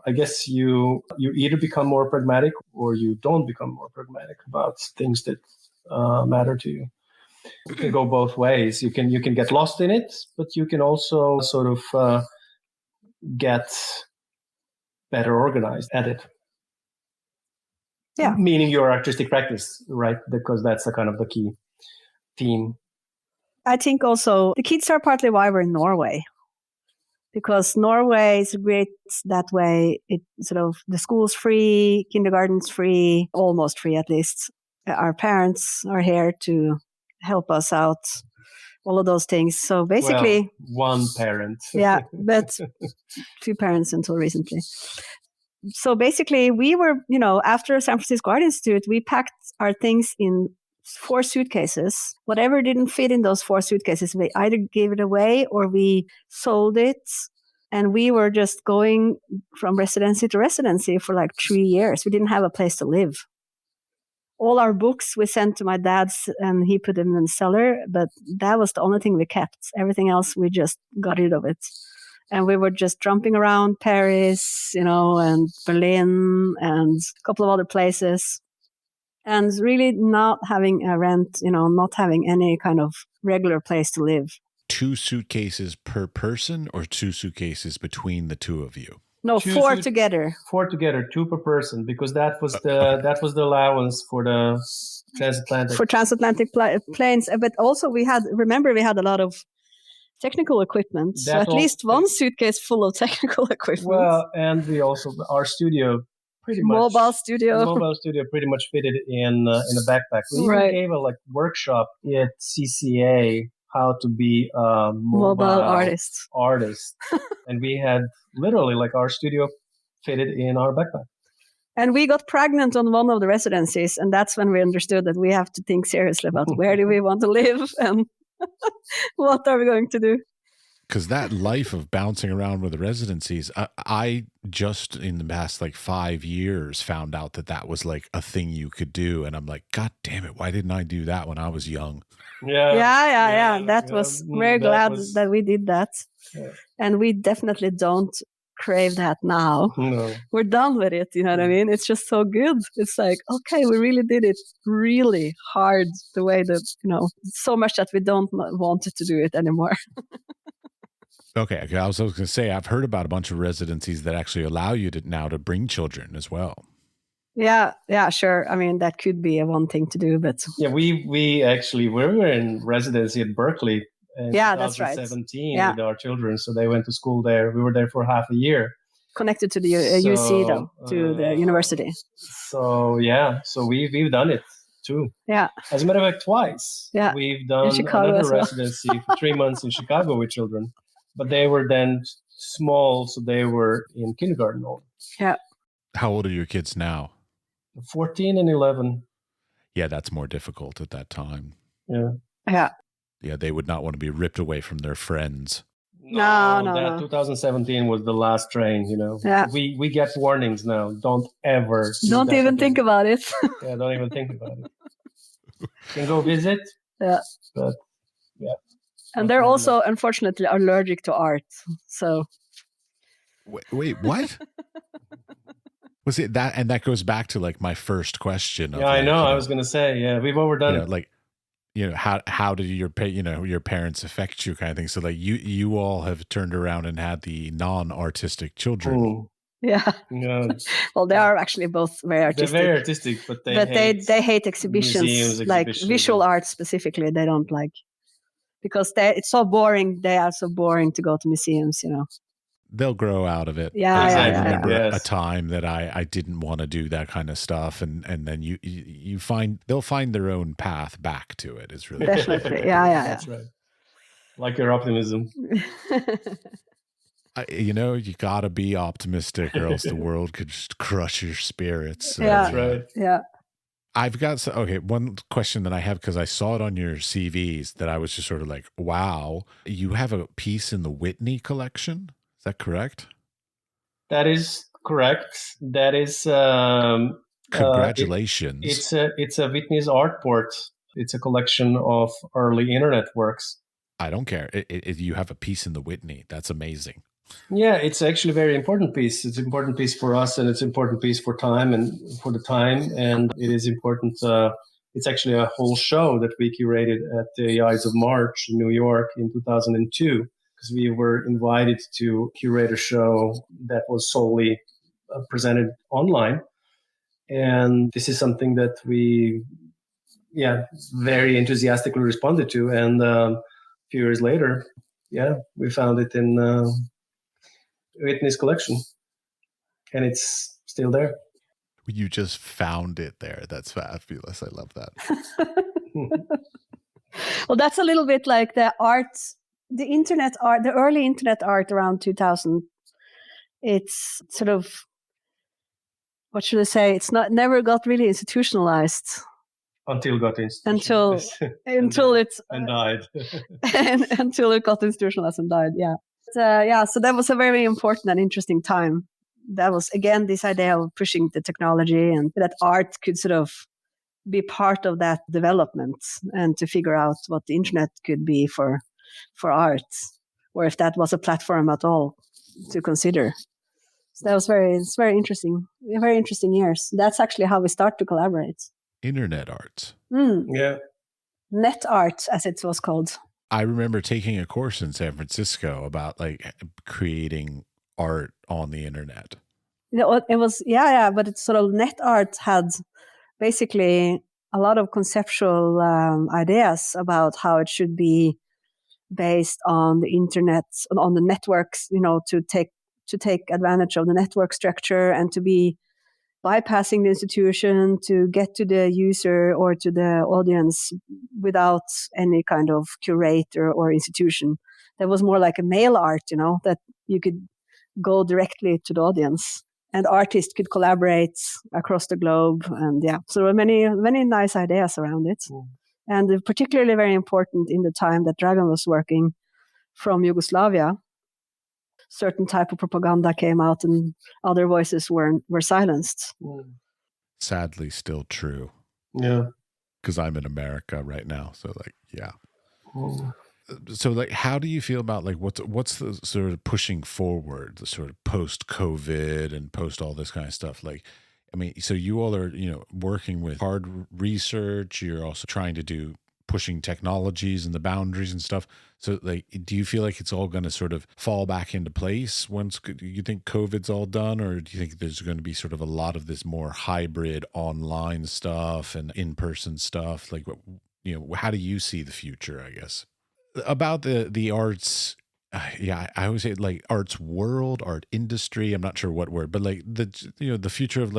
I guess you either become more pragmatic or you don't become more pragmatic about things that matter to you. You can go both ways. You can get lost in it, but you can also sort of get better organized at it. Yeah. Meaning your artistic practice, right? Because that's the kind of the key theme. I think also the kids are partly why we're in Norway. Because Norway is great that way. It sort of, the school's free, kindergarten's free, almost free at least. Our parents are here to help us out, all of those things. So basically... Well, one parent. Yeah, but 2 parents until recently. So basically we were, after San Francisco Art Institute, we packed our things in 4 suitcases. Whatever didn't fit in those 4 suitcases, we either gave it away or we sold it. And we were just going from residency to residency for like 3 years. We didn't have a place to live. All our books we sent to my dad's and he put them in the cellar, but that was the only thing we kept. Everything else, we just got rid of it. And we were just jumping around Paris, and Berlin and a couple of other places. And really not having a rent, not having any kind of regular place to live. 2 suitcases per person or 2 suitcases between the 2 of you? No, 4 together. 4 together, 2 per person, because that was the allowance for the transatlantic. For transatlantic planes. But also we had a lot of technical equipment. So at least one suitcase full of technical equipment. Well, and we also, our studio pretty much. Mobile studio pretty much fitted in a backpack. We even gave a workshop at CCA how to be a mobile artist. And we had literally our studio fitted in our backpack. And we got pregnant on one of the residencies, and that's when we understood that we have to think seriously about where do we want to live and what are we going to do. Because that life of bouncing around with the residencies, I just in the past 5 years found out that was a thing you could do. And I'm like, God damn it, why didn't I do that when I was young? Yeah. That was very glad that we did that. Yeah. And we definitely don't crave that now. No. We're done with it, you know what I mean? It's just so good. It's like, okay, we really did it really hard the way that, so much that we don't want to do it anymore. Okay, I was going to say, I've heard about a bunch of residencies that actually allow you to bring children as well. Yeah, sure. I mean, that could be one thing to do, but... Yeah, we were in residency at Berkeley in 2017 with our children, so they went to school there. We were there for half a year. Connected to the UC, though, to the university. So, yeah, so we've done it too. Yeah. As a matter of fact, twice. Yeah. We've done Chicago another as well. residency for 3 months in Chicago with children, but they were then small, so they were in kindergarten only. Yeah. How old are your kids now? 14 and 11. Yeah, that's more difficult at that time. Yeah. Yeah. Yeah, they would not want to be ripped away from their friends. No. 2017 was the last train, Yeah. We get warnings now. Don't ever. Don't even think about it. Yeah, don't even think about it. Can go visit. Yeah. But yeah. And they're also, unfortunately, allergic to art. So. Wait, what? Was it that? And that goes back to like my first question. Yeah, I know. I was going to say, yeah, we've overdone it. Like, how did your parents affect you, kind of thing? So like you all have turned around and had the non-artistic children. Ooh. Yeah. Well, they are actually both very artistic. They're very artistic, but they hate exhibitions, like visual art specifically. They don't like, because it's so boring. They are so boring to go to museums, They'll grow out of it. Yeah, I remember a time that I didn't want to do that kind of stuff, and then you find they'll find their own path back to it. Is really definitely yeah. That's right. Like your optimism. You gotta be optimistic, or else the world could just crush your spirits. So, yeah, that's right. Yeah. I've got one question that I have, because I saw it on your CVs that I was just sort of like, wow, you have a piece in the Whitney collection. Is that correct? That is correct. That is congratulations. It's a Whitney's art port. It's a collection of early internet works. I don't care. You have a piece in the Whitney. That's amazing. Yeah, it's actually a very important piece. It's an important piece for us, and it's an important piece for time and for the time. And it is important. It's actually a whole show that we curated at the Ides of March in New York in 2002. Because we were invited to curate a show that was solely presented online. And this is something that we, very enthusiastically responded to. And a few years later, we found it in Whitney's collection. And it's still there. You just found it there. That's fabulous. I love that. Well, that's a little bit like the internet art, the early internet art around 2000. It's sort of, what should I say? It's never got really institutionalized. Until it got institutionalized. Until it's and died. Until it got institutionalized and died. Yeah. So that was a very important and interesting time. That was, again, this idea of pushing the technology, and that art could sort of be part of that development, and to figure out what the internet could be for art, or if that was a platform at all to consider. So that was very interesting. Very interesting years. That's actually how we start to collaborate. Internet art. Yeah. Net art, as it was called. I remember taking a course in San Francisco about like creating art on the internet. It was, but it's sort of net art had basically a lot of conceptual ideas about how it should be based on the internet, on the networks, to take advantage of the network structure, and to be bypassing the institution to get to the user or to the audience without any kind of curator or institution. That was more like a mail art, that you could go directly to the audience, and artists could collaborate across the globe. And so there were many, many nice ideas around it. And particularly very important in the time that Dragan was working from Yugoslavia. Certain type of propaganda came out, and other voices were silenced. Sadly, still true. Yeah. Because I'm in America right now, so So how do you feel about what's the sort of pushing forward, the sort of post-COVID and post all this kind of stuff? So you all are, working with hard research. You're also trying to pushing technologies and the boundaries and stuff. So do you feel like it's all going to sort of fall back into place once you think COVID's all done? Or do you think there's going to be sort of a lot of this more hybrid online stuff and in-person stuff? How do you see the future, I guess? About the arts, I always say arts world, art industry. I'm not sure what word, but the future of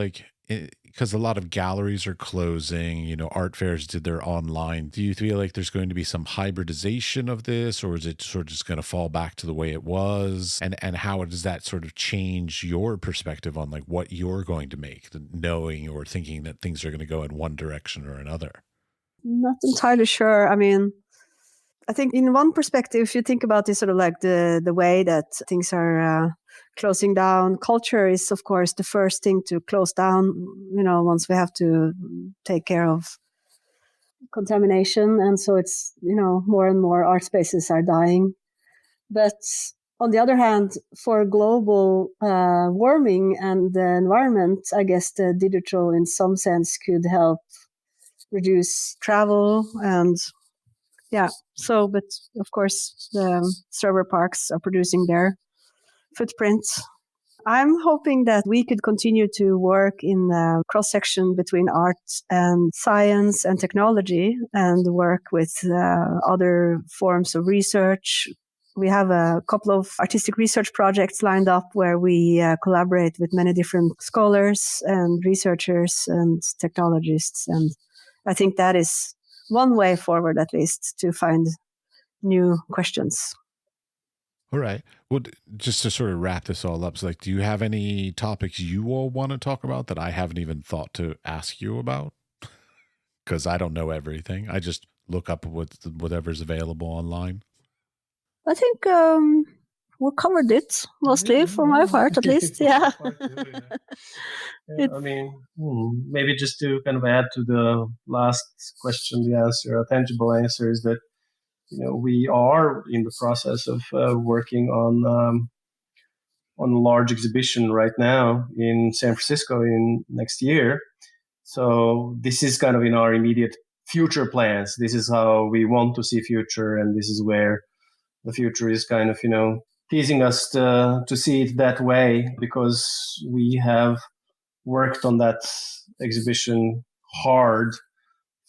because a lot of galleries are closing, art fairs did their online. Do you feel like there's going to be some hybridization of this, or is it sort of just going to fall back to the way it was? And how does that sort of change your perspective on like what you're going to make, knowing or thinking that things are going to go in one direction or another? Not entirely sure. I mean, I think in one perspective, if you think about this sort of like the way that things are closing down, culture is, of course, the first thing to close down, once we have to take care of contamination. And so it's, more and more art spaces are dying. But on the other hand, for global warming and the environment, I guess the digital in some sense could help reduce travel and but of course the server parks are producing their footprints. I'm hoping that we could continue to work in the cross-section between art and science and technology and work with other forms of research. We have a couple of artistic research projects lined up where we collaborate with many different scholars and researchers and technologists. And I think that is one way forward, at least, to find new questions. All right. Well, just to sort of wrap this all up, so like, do you have any topics you all want to talk about that I haven't even thought to ask you about? Because I don't know everything. I just look up whatever's available online. I think we covered it mostly, for my part, at least. Yeah. I mean, maybe just to kind of add to the last question, the answer, a tangible answer is that we are in the process of working on a large exhibition right now in San Francisco in next year. So this is kind of in our immediate future plans. This is how we want to see future, and this is where the future is kind of, teasing us to see it that way, because we have worked on that exhibition hard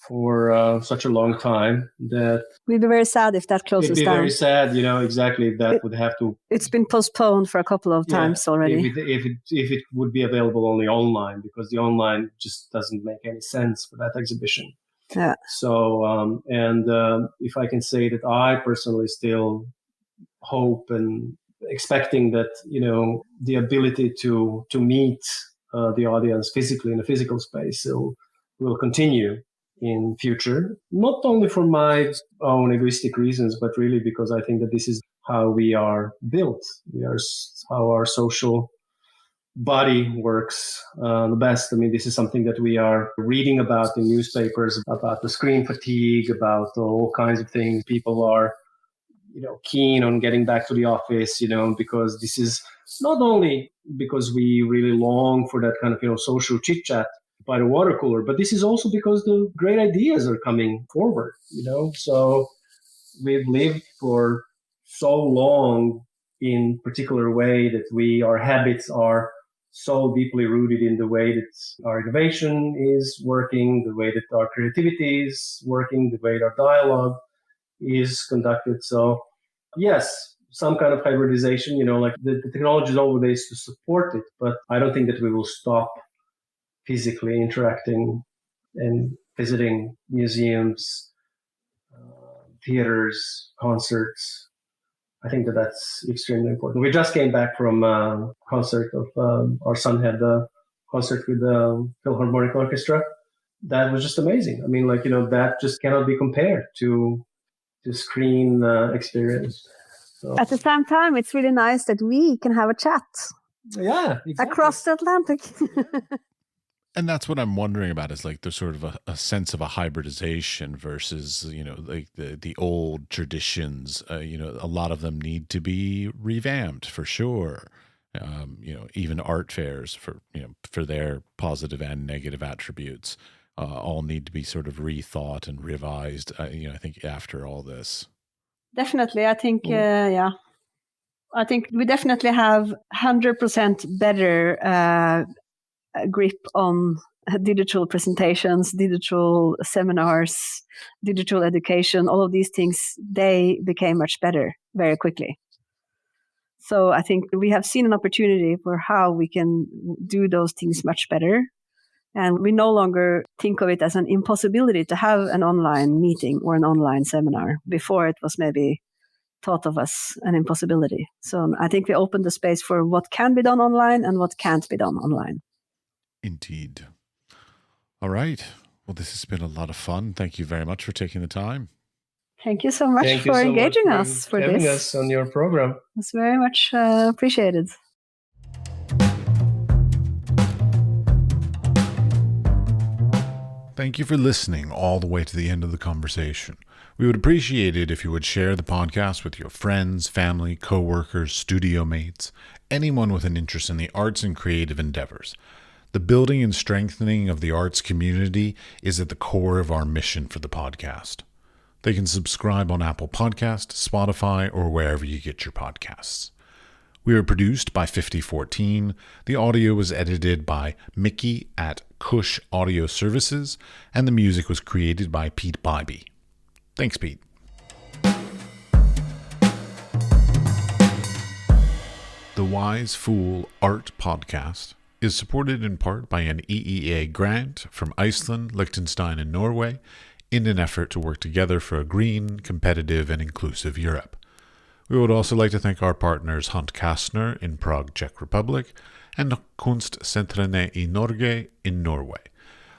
for such a long time that we'd be very sad if that closes down. It'd be very sad, exactly, if that would have to. It's been postponed for a couple of times already. If it would be available only online, because the online just doesn't make any sense for that exhibition. Yeah. So, if I can say that I personally still hope and expecting that, the ability to meet the audience physically in a physical space will continue in future, not only for my own egoistic reasons, but really because I think that this is how we are built. We are how our social body works the best. I mean, this is something that we are reading about in newspapers, about the screen fatigue, about all kinds of things. People are, keen on getting back to the office, because this is not only because we really long for that kind of, social chit chat by the water cooler, but this is also because the great ideas are coming forward, So we've lived for so long in particular way that our habits are so deeply rooted in the way that our innovation is working, the way that our creativity is working, the way that our dialogue is conducted. So yes, some kind of hybridization, like the technology is always to support it, but I don't think that we will stop physically interacting and visiting museums, theaters, concerts. I think that that's extremely important. We just came back from a concert of our son had a concert with the Philharmonic Orchestra. That was just amazing. I mean, that just cannot be compared to the screen experience. So. At the same time, it's really nice that we can have a chat. Yeah, exactly. Across the Atlantic. And that's what I'm wondering about, is like there's sort of a sense of a hybridization versus, like the old traditions. A lot of them need to be revamped for sure. Even art fairs for their positive and negative attributes all need to be sort of rethought and revised. I think after all this. Definitely. I think, I think we definitely have 100% better grip on digital presentations, digital seminars, digital education. All of these things, they became much better very quickly. So I think we have seen an opportunity for how we can do those things much better. And we no longer think of it as an impossibility to have an online meeting or an online seminar. Before it was maybe thought of as an impossibility. So I think we opened the space for what can be done online and what can't be done online. Indeed. All right. Well, this has been a lot of fun. Thank you very much for taking the time. Thank you so much for engaging us for having this. us on your program. It's very much appreciated. Thank you for listening all the way to the end of the conversation. We would appreciate it if you would share the podcast with your friends, family, co-workers, studio mates, anyone with an interest in the arts and creative endeavors. The building and strengthening of the arts community is at the core of our mission for the podcast. They can subscribe on Apple Podcasts, Spotify, or wherever you get your podcasts. We are produced by 5014. The audio was edited by Mickey at CushAudio Services, and the music was created by Pete Bybee. Thanks, Pete. The Wise Fool Art Podcast is supported in part by an EEA grant from Iceland, Liechtenstein, and Norway in an effort to work together for a green, competitive, and inclusive Europe. We would also like to thank our partners Hunt Kastner in Prague, Czech Republic, and Kunstsentrene i Norge in Norway.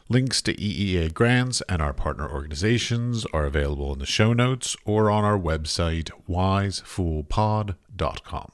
Links to EEA grants and our partner organizations are available in the show notes or on our website wisefoolpod.com.